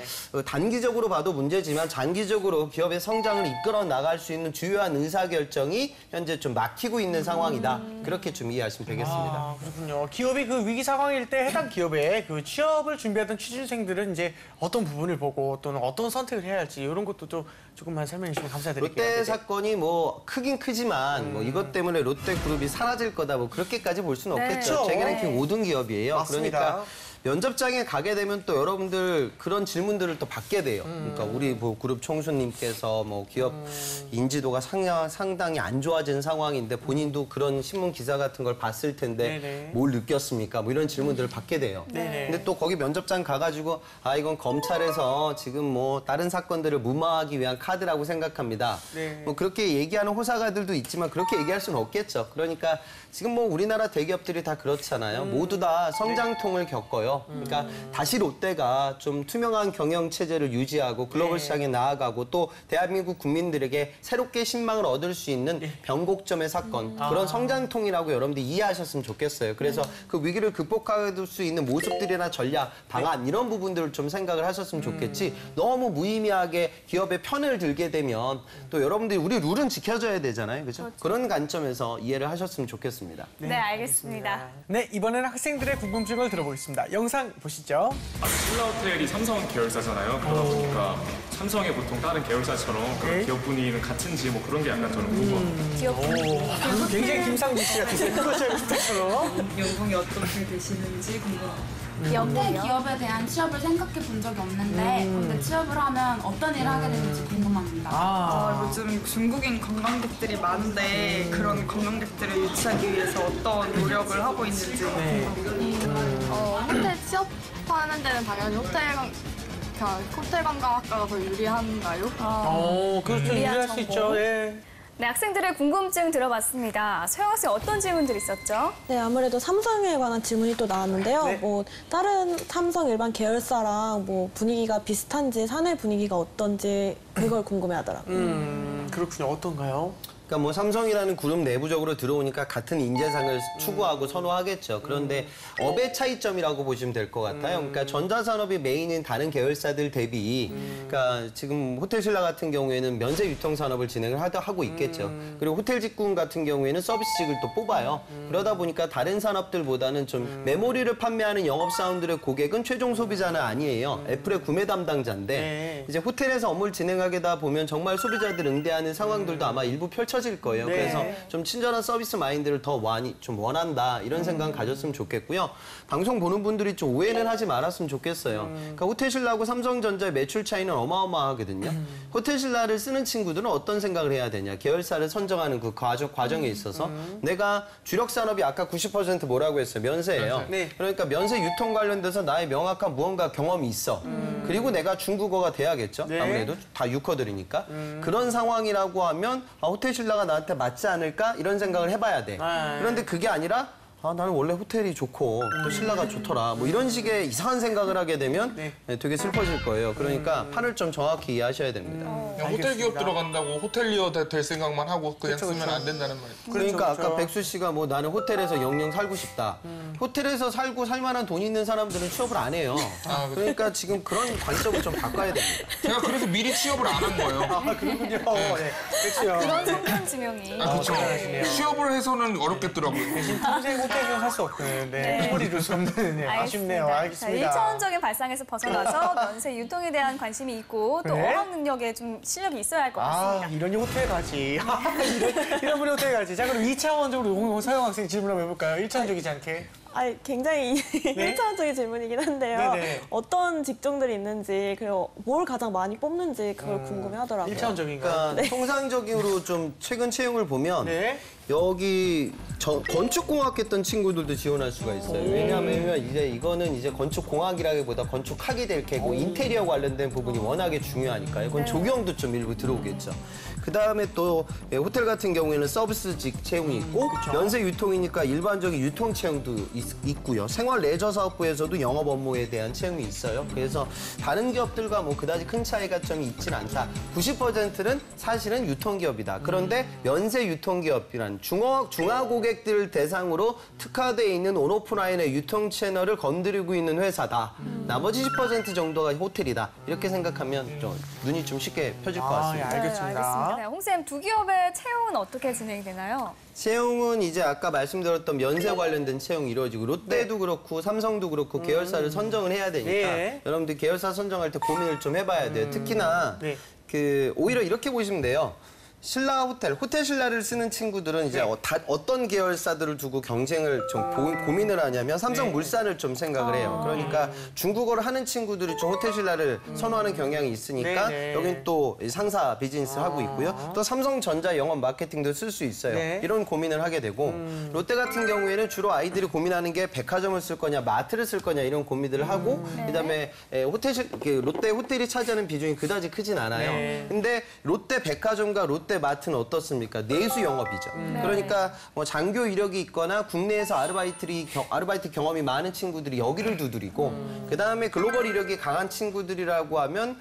단기적으로 봐도 문제지만 장기적으로 기업의 성장을 이끌어 나갈 수 있는 주요한 의사결정이 현재 좀 막히고 있는 상황이다. 그렇게 좀 이해하시면 되겠습니다. 그렇군요. 기업이 그 위기 상황일 때 해당 기업에 그 취업을 준비하던 취준생들은 이제 어떤 부분을 보고 또는 어떤 선택을 해야 할지 이런 것도 좀 조금만 설명해 주시면 감사드릴게요. 롯데 사건이 뭐 크긴 크지만 뭐 이것 때문에 롯데그룹이 사라질 거다 뭐 그렇게까지 볼 수는 없겠죠. 세계랭킹 5등 기업이에요. 맞습니다. 그러니까 면접장에 가게 되면 또 여러분들 그런 질문들을 또 받게 돼요. 그러니까 우리 뭐 그룹 총수님께서 뭐 기업 인지도가 상당히 안 좋아진 상황인데 본인도 그런 신문 기사 같은 걸 봤을 텐데 네네. 뭘 느꼈습니까? 뭐 이런 질문들을 받게 돼요. 네네. 근데 또 거기 면접장 가가지고 아 이건 검찰에서 지금 뭐 다른 사건들을 무마하기 위한 카드라고 생각합니다. 네. 뭐 그렇게 얘기하는 호사가들도 있지만 그렇게 얘기할 수는 없겠죠. 그러니까 지금 뭐 우리나라 대기업들이 다 그렇잖아요. 모두 다 성장통을 겪어요. 그러니까 다시 롯데가 좀 투명한 경영 체제를 유지하고 글로벌 시장에 나아가고 또 대한민국 국민들에게 새롭게 신망을 얻을 수 있는 변곡점의 사건 그런 성장통이라고 여러분들이 이해하셨으면 좋겠어요. 그래서 그 위기를 극복할 수 있는 모습들이나 전략, 방안 이런 부분들을 좀 생각을 하셨으면 좋겠지 너무 무의미하게 기업의 편을 들게 되면 또 여러분들이 우리 룰은 지켜줘야 되잖아요. 그죠? 그런 관점에서 이해를 하셨으면 좋겠습니다. 네, 알겠습니다. 네, 이번에는 학생들의 궁금증을 들어보겠습니다. 영상 보시죠. 신라호텔이 삼성 계열사잖아요. 그러다 보니까 삼성의 보통 다른 계열사처럼 그런 기업 분위기는 같은지 뭐 그런 게 약간 저는 궁금합니다. 기업 분위기. 굉장히 김상국 씨 같으세요. 그것처럼. 연봉이 어떻게 되시는지 궁금합니다. 호텔 기업에 대한 취업을 생각해 본 적이 없는데 근데 취업을 하면 어떤 일을 하게 되는지 궁금합니다. 요즘 중국인 관광객들이 많은데 그런 관광객들을 유치하기 위해서 어떤 노력을 하고 있는지 궁금합니다. 호텔 취업하는 데는 당연히 호텔 관광학과가 더 유리한가요? 그렇죠. 유리할 수 있죠. 예. 네, 학생들의 궁금증 들어봤습니다. 소영 학생 어떤 질문들 있었죠? 네, 아무래도 삼성에 관한 질문이 또 나왔는데요. 뭐 다른 삼성 일반 계열사랑 뭐 분위기가 비슷한지 사내 분위기가 어떤지 그걸 궁금해하더라고요. 그렇군요. 어떤가요? 그러니까 뭐 삼성이라는 그룹 내부적으로 들어오니까 같은 인재상을 추구하고 선호하겠죠. 그런데 업의 차이점이라고 보시면 될 것 같아요. 그러니까 전자산업이 메인인 다른 계열사들 대비 그러니까 지금 호텔신라 같은 경우에는 면세 유통 산업을 진행을 하고 있겠죠. 그리고 호텔직군 같은 경우에는 서비스직을 또 뽑아요. 그러다 보니까 다른 산업들보다는 좀 메모리를 판매하는 영업사원들의 고객은 최종 소비자는 아니에요. 애플의 구매 담당자인데 이제 호텔에서 업무를 진행하게다 보면 정말 소비자들 응대하는 상황들도 아마 일부 펼쳐질 거예요. 그래서 좀 친절한 서비스 마인드를 더 많이 좀 원한다 이런 생각 가졌으면 좋겠고요. 방송 보는 분들이 좀 오해는 하지 말았으면 좋겠어요. 그러니까 호텔신라하고 삼성전자의 매출 차이는 어마어마하거든요. 호텔신라를 쓰는 친구들은 어떤 생각을 해야 되냐. 계열사를 선정하는 그 과정에 있어서 내가 주력 산업이 아까 90% 뭐라고 했어요? 면세예요. 그러니까 면세 유통 관련돼서 나의 명확한 무언가 경험이 있어. 그리고 내가 중국어가 돼야겠죠. 아무래도 다 유커들이니까. 그런 상황이라고 하면 호텔신라가 나한테 맞지 않을까? 이런 생각을 해봐야 돼. 그런데 그게 아니라 나는 원래 호텔이 좋고 또 신라가 좋더라. 뭐 이런 식의 이상한 생각을 하게 되면 되게 슬퍼질 거예요. 그러니까 판을 좀 정확히 이해하셔야 됩니다. 그냥 호텔 기업 들어간다고 호텔리어 될 생각만 하고 그냥 쓰면 안 된다는 말이죠. 그러니까 아까 백수 씨가 뭐 나는 호텔에서 영영 살고 싶다. 호텔에서 살고 살만한 돈 있는 사람들은 취업을 안 해요. 그러니까 지금 그런 관점을 좀 바꿔야 됩니다. 제가 그래서 미리 취업을 안 한 거예요. 그렇군요. 그런 성공 지명이. 그렇죠. 취업을 해서는 어렵겠더라고요. 대신 평생 호텔에서 살 수 없는 소리를 쏟는 아쉽네요. 알겠습니다. 자, 1차원적인 발상에서 벗어나서 면세 유통에 대한 관심이 있고 또 어학 능력에 좀 실력이 있어야 할 것 같습니다. 이러니 호텔 가지. 이런 분이 호텔 가지. 자, 그럼 2차원적으로 서영 학생 질문 한번 해볼까요? 1차원적이지 않게. 굉장히 1차원적인 질문이긴 한데요. 어떤 직종들이 있는지 그리고 뭘 가장 많이 뽑는지 그걸 궁금해하더라고요. 1차원적인가요? 그러니까 통상적으로 좀 최근 채용을 보면 여기 건축공학 했던 친구들도 지원할 수가 있어요. 왜냐하면 이제 이거는 이제 건축공학이라기보다 건축학이 될 개고 인테리어 관련된 부분이 워낙에 중요하니까요. 그건 조경도 좀 일부 들어오겠죠. 그 다음에 또 호텔 같은 경우에는 서비스직 채용이 있고 면세 유통이니까 일반적인 유통 채용도 있고요. 생활 레저 사업부에서도 영업 업무에 대한 채용이 있어요. 그래서 다른 기업들과 뭐 그다지 큰 차이가 좀 있진 않다. 90%는 사실은 유통기업이다. 그런데 면세 유통기업이란 중화 고객들 대상으로 특화되어 있는 온오프라인의 유통 채널을 건드리고 있는 회사다. 나머지 10% 정도가 호텔이다. 이렇게 생각하면 좀 눈이 좀 쉽게 펴질 것 같습니다. 알겠습니다. 네, 홍쌤, 두 기업의 채용은 어떻게 진행이 되나요? 채용은 이제 아까 말씀드렸던 면세 관련된 채용이 이루어지고 롯데도 그렇고 삼성도 그렇고 계열사를 선정을 해야 되니까 여러분들 계열사 선정할 때 고민을 좀 해봐야 돼요. 특히나 오히려 이렇게 보시면 돼요. 신라 호텔 신라를 쓰는 친구들은 이제 어떤 계열사들을 두고 경쟁을 좀 고민을 하냐면 삼성물산을 좀 생각을 해요. 그러니까 중국어를 하는 친구들이 좀 호텔 신라를 선호하는 경향이 있으니까 여긴 또 상사 비즈니스 하고 있고요. 또 삼성전자 영업 마케팅도 쓸 수 있어요. 이런 고민을 하게 되고 롯데 같은 경우에는 주로 아이들이 고민하는 게 백화점을 쓸 거냐 마트를 쓸 거냐 이런 고민들을 하고 그다음에 롯데 호텔이 차지하는 비중이 그다지 크진 않아요. 근데 롯데 백화점과 롯데 마트는 어떻습니까? 내수 영업이죠. 그러니까 뭐 장교 이력이 있거나 국내에서 아르바이트 경험이 많은 친구들이 여기를 두드리고 그다음에 글로벌 이력이 강한 친구들이라고 하면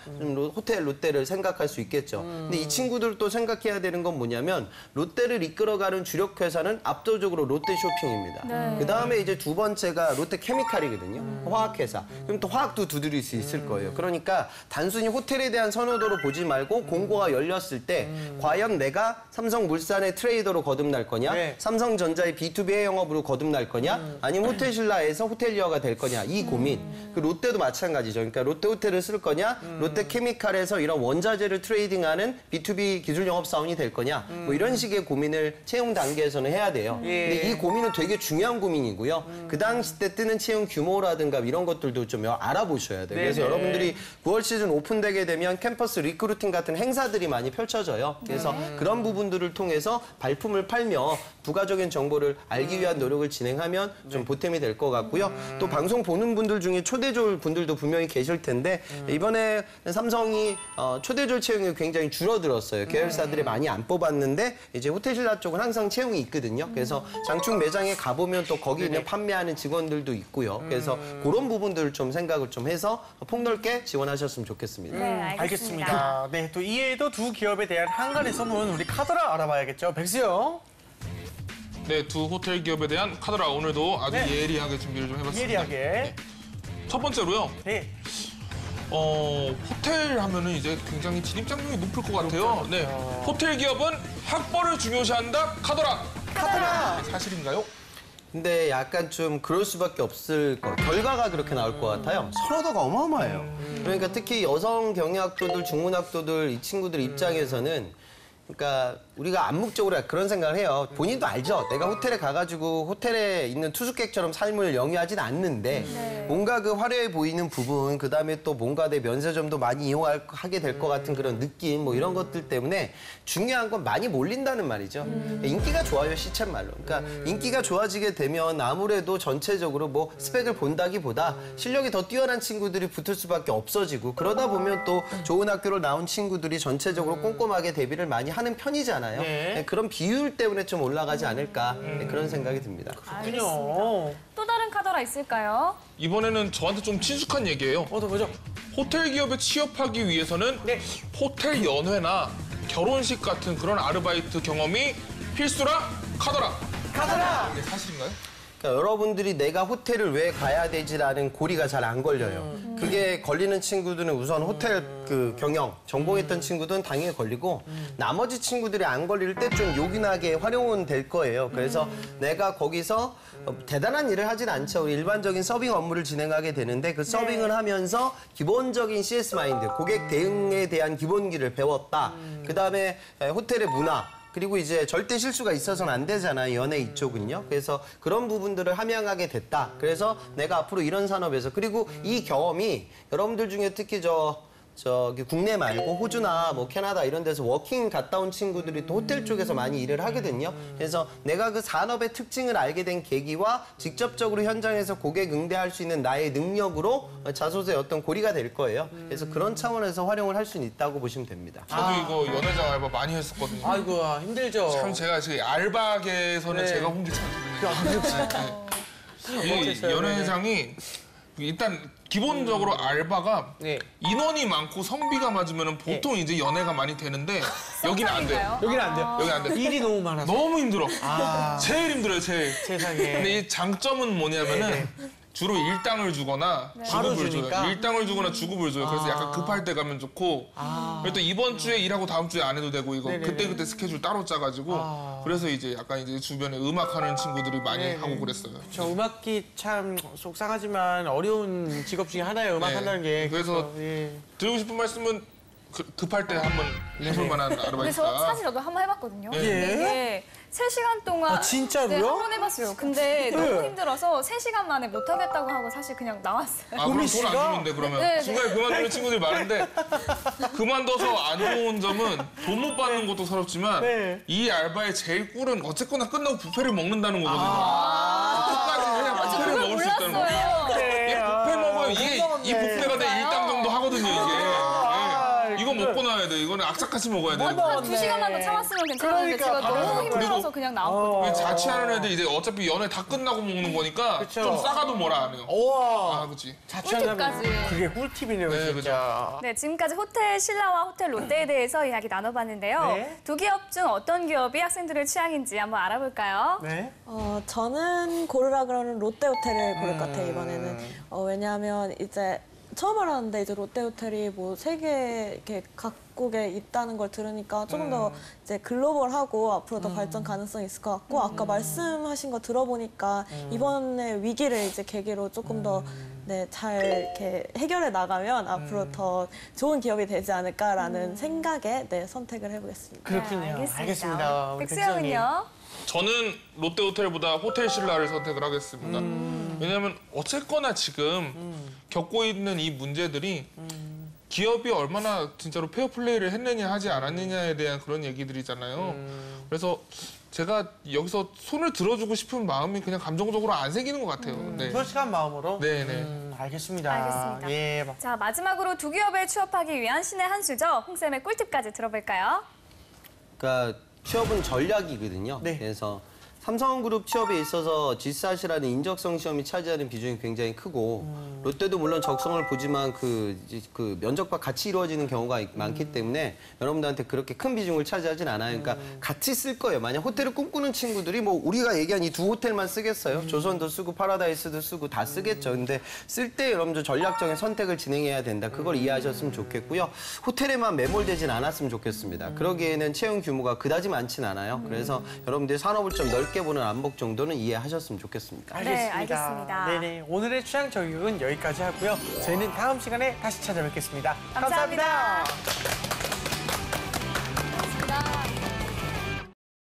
호텔 롯데를 생각할 수 있겠죠. 근데 이 친구들도 생각해야 되는 건 뭐냐면 롯데를 이끌어가는 주력 회사는 압도적으로 롯데 쇼핑입니다. 그다음에 이제 두 번째가 롯데 케미칼이거든요. 화학회사. 그럼 또 화학도 두드릴 수 있을 거예요. 그러니까 단순히 호텔에 대한 선호도로 보지 말고 공고가 열렸을 때 과연 내가 삼성물산의 트레이더로 거듭날 거냐, 삼성전자의 B2B 해영업으로 거듭날 거냐, 아니면 호텔신라에서 호텔리어가 될 거냐 이 고민. 그 롯데도 마찬가지죠. 그러니까 롯데 호텔을 쓸 거냐, 롯데 케미칼에서 이런 원자재를 트레이딩하는 B2B 기술 영업 사원이 될 거냐, 뭐 이런 식의 고민을 채용 단계에서는 해야 돼요. 근데 이 고민은 되게 중요한 고민이고요. 그 당시 때 뜨는 채용 규모라든가 이런 것들도 좀 알아보셔야 돼요. 그래서 여러분들이 9월 시즌 오픈되게 되면 캠퍼스 리크루팅 같은 행사들이 많이 펼쳐져요. 그래서 그런 부분들을 통해서 발품을 팔며 부가적인 정보를 알기 위한 노력을 진행하면 좀 보탬이 될 것 같고요. 또 방송 보는 분들 중에 초대졸 분들도 분명히 계실 텐데 이번에 삼성이 초대졸 채용이 굉장히 줄어들었어요. 계열사들이 많이 안 뽑았는데 이제 호텔신라 쪽은 항상 채용이 있거든요. 그래서 장충 매장에 가보면 또 거기 있는 판매하는 직원들도 있고요. 그래서 그런 부분들을 좀 생각을 좀 해서 폭넓게 지원하셨으면 좋겠습니다. 네, 알겠습니다. 네, 또 이외에도 두 기업에 대한 한간의 소문 우리 카더라 알아봐야겠죠. 백수영. 네, 두 호텔 기업에 대한 카더라 오늘도 아주 예리하게 준비를 좀 해봤습니다. 예리하게. 네. 첫 번째로요. 네. 호텔 하면은 이제 굉장히 진입장벽이 높을 것 같아요. 네. 호텔 기업은 학벌을 중요시한다. 카더라. 카더라. 사실인가요? 근데 약간 좀 그럴 수밖에 없을 거. 결과가 그렇게 나올 것 같아요. 선호도가 어마어마해요. 그러니까 특히 여성 경영학도들, 중문학도들 이 친구들 입장에서는 그러니까 우리가 암묵적으로 그런 생각을 해요. 본인도 알죠. 내가 호텔에 가가지고 호텔에 있는 투숙객처럼 삶을 영위하진 않는데 뭔가 그 화려해 보이는 부분, 그다음에 또 뭔가 내 면세점도 많이 이용하게 될 것 같은 그런 느낌 뭐 이런 것들 때문에 중요한 건 많이 몰린다는 말이죠. 인기가 좋아요, 시쳇말로. 그러니까 인기가 좋아지게 되면 아무래도 전체적으로 뭐 스펙을 본다기보다 실력이 더 뛰어난 친구들이 붙을 수밖에 없어지고 그러다 보면 또 좋은 학교를 나온 친구들이 전체적으로 꼼꼼하게 대비를 많이 하는 편이잖아요. 그런 비율 때문에 좀 올라가지 않을까 그런 생각이 듭니다. 알겠습니다. 또 다른 카더라 있을까요? 이번에는 저한테 좀 친숙한 얘기예요. 뭐죠? 호텔 기업에 취업하기 위해서는 호텔 연회나 결혼식 같은 그런 아르바이트 경험이 필수라. 카더라. 카더라. 네, 사실인가요? 그러니까 여러분들이 내가 호텔을 왜 가야 되지라는 고리가 잘 안 걸려요. 그게 걸리는 친구들은 우선 호텔 그 경영 전공했던 친구들은 당연히 걸리고 나머지 친구들이 안 걸릴 때 좀 요긴하게 활용은 될 거예요. 그래서 내가 거기서 대단한 일을 하진 않죠. 일반적인 서빙 업무를 진행하게 되는데 그 서빙을 하면서 기본적인 CS 마인드, 고객 대응에 대한 기본기를 배웠다. 그다음에 호텔의 문화, 그리고 이제 절대 실수가 있어서는 안 되잖아요. 연예 이쪽은요. 그래서 그런 부분들을 함양하게 됐다. 그래서 내가 앞으로 이런 산업에서 그리고 이 경험이 여러분들 중에 특히 저기 국내 말고 호주나 뭐 캐나다 이런 데서 워킹 갔다 온 친구들이 또 호텔 쪽에서 많이 일을 하거든요. 그래서 내가 그 산업의 특징을 알게 된 계기와 직접적으로 현장에서 고객 응대할 수 있는 나의 능력으로 자소서의 어떤 고리가 될 거예요. 그래서 그런 차원에서 활용을 할 수는 있다고 보시면 됩니다. 저도 이거 연회장 알바 많이 했었거든요. 아이고 힘들죠. 참 제가 알바계에서는 제가 홍기찬이거든요. 이 연회장이 일단 기본적으로 알바가 인원이 많고 성비가 맞으면 보통 이제 연애가 많이 되는데 여기는 안 돼요. 여기는 안 돼요. 여기 안 돼. 일이 너무 많아서. 너무 힘들어. 제일 힘들어요, 제일. 세상에. 근데 이 장점은 뭐냐면은 주로 일당을 주거나 주급을 줘요. 일당을 주거나 주급을 줘요. 그래서 약간 급할 때 가면 좋고 그리고 또 이번 주에 일하고 다음 주에 안 해도 되고 이거 그때 스케줄 따로 짜가지고 그래서 이제 약간 이제 주변에 음악하는 친구들이 많이 하고 그랬어요. 저 음악기 참 속상하지만 어려운 직업 중에 하나예요. 음악 한다는 게. 그래서 드리고 싶은 말씀은 급할 때 한번 해볼 만한 아르바이트다. 그래서 사실 저도 한번 해봤거든요. 예. 근데 이게 3시간 동안 진짜로요? 네, 한번 해봤어요. 근데 너무 힘들어서 3시간 만에 못하겠다고 하고 사실 그냥 나왔어요. 아, 그럼 돈 안 주는데 그러면? 네, 중간에 그만두는 친구들이 많은데 그만둬서 안 좋은 점은 돈 못 받는 것도 서럽지만 이 알바의 제일 꿀은 어쨌거나 끝나고 뷔페를 먹는다는 거거든요. 끝까지 그냥 뷔페를 먹을 수 있다는 거. 이게 뷔페 먹어요. 이 뷔페가 내 일당 정도 하거든요, 이게. 이거 먹고 나와야 돼. 이거는 악착같이 먹어야 돼. 한 2시간만 더 참았으면 괜찮았는데 제가 너무 힘들어서 그냥 나왔거든요. 자취하는 애들 이제 어차피 연애 다 끝나고 먹는 거니까 좀 싸가도 뭐라 안 해요. 우와. 그렇지. 자취하면 그게 꿀팁이네요, 진짜. 네, 지금까지 호텔 신라와 호텔 롯데에 대해서 이야기 나눠봤는데요. 두 기업 중 어떤 기업이 학생들의 취향인지 한번 알아볼까요? 네. 저는 고르라 그러는 롯데 호텔을 고를 것 같아요, 이번에는. 왜냐하면 이제 처음 알았는데 이제 롯데 호텔이 뭐 세계 이렇게 각국에 있다는 걸 들으니까 조금 더 이제 글로벌하고 앞으로 더 발전 가능성이 있을 것 같고 아까 말씀하신 거 들어보니까 이번에 위기를 이제 계기로 조금 더 잘 이렇게 해결해 나가면 앞으로 더 좋은 기업이 되지 않을까라는 생각에 선택을 해보겠습니다. 그렇군요. 알겠습니다. 백수영은요? 저는 롯데 호텔보다 호텔 신라를 선택을 하겠습니다. 왜냐하면 어쨌거나 지금 겪고 있는 이 문제들이 기업이 얼마나 진짜로 페어플레이를 했느냐 하지 않았느냐에 대한 그런 얘기들이잖아요. 그래서 제가 여기서 손을 들어주고 싶은 마음이 그냥 감정적으로 안 생기는 것 같아요. 네. 솔직한 마음으로? 네네. 알겠습니다. 알겠습니다. 예. 자, 마지막으로 두 기업에 취업하기 위한 신의 한 수죠. 홍쌤의 꿀팁까지 들어볼까요? 그러니까 취업은 전략이거든요. 그래서 삼성그룹 취업에 있어서 GSAT이라는 인적성 시험이 차지하는 비중이 굉장히 크고 롯데도 물론 적성을 보지만 그 면접과 같이 이루어지는 경우가 많기 때문에 여러분들한테 그렇게 큰 비중을 차지하진 않아요. 그러니까 같이 쓸 거예요. 만약 호텔을 꿈꾸는 친구들이 뭐 우리가 얘기한 이 두 호텔만 쓰겠어요? 조선도 쓰고 파라다이스도 쓰고 다 쓰겠죠. 근데 쓸 때 여러분들 전략적인 선택을 진행해야 된다. 그걸 이해하셨으면 좋겠고요. 호텔에만 매몰되진 않았으면 좋겠습니다. 그러기에는 채용 규모가 그다지 많진 않아요. 그래서 여러분들 산업을 좀 넓게 보는 안목 정도는 이해하셨으면 좋겠습니다. 네, 알겠습니다. 네네. 오늘의 취향 저격은 여기까지 하고요. 저희는 다음 시간에 다시 찾아뵙겠습니다. 감사합니다.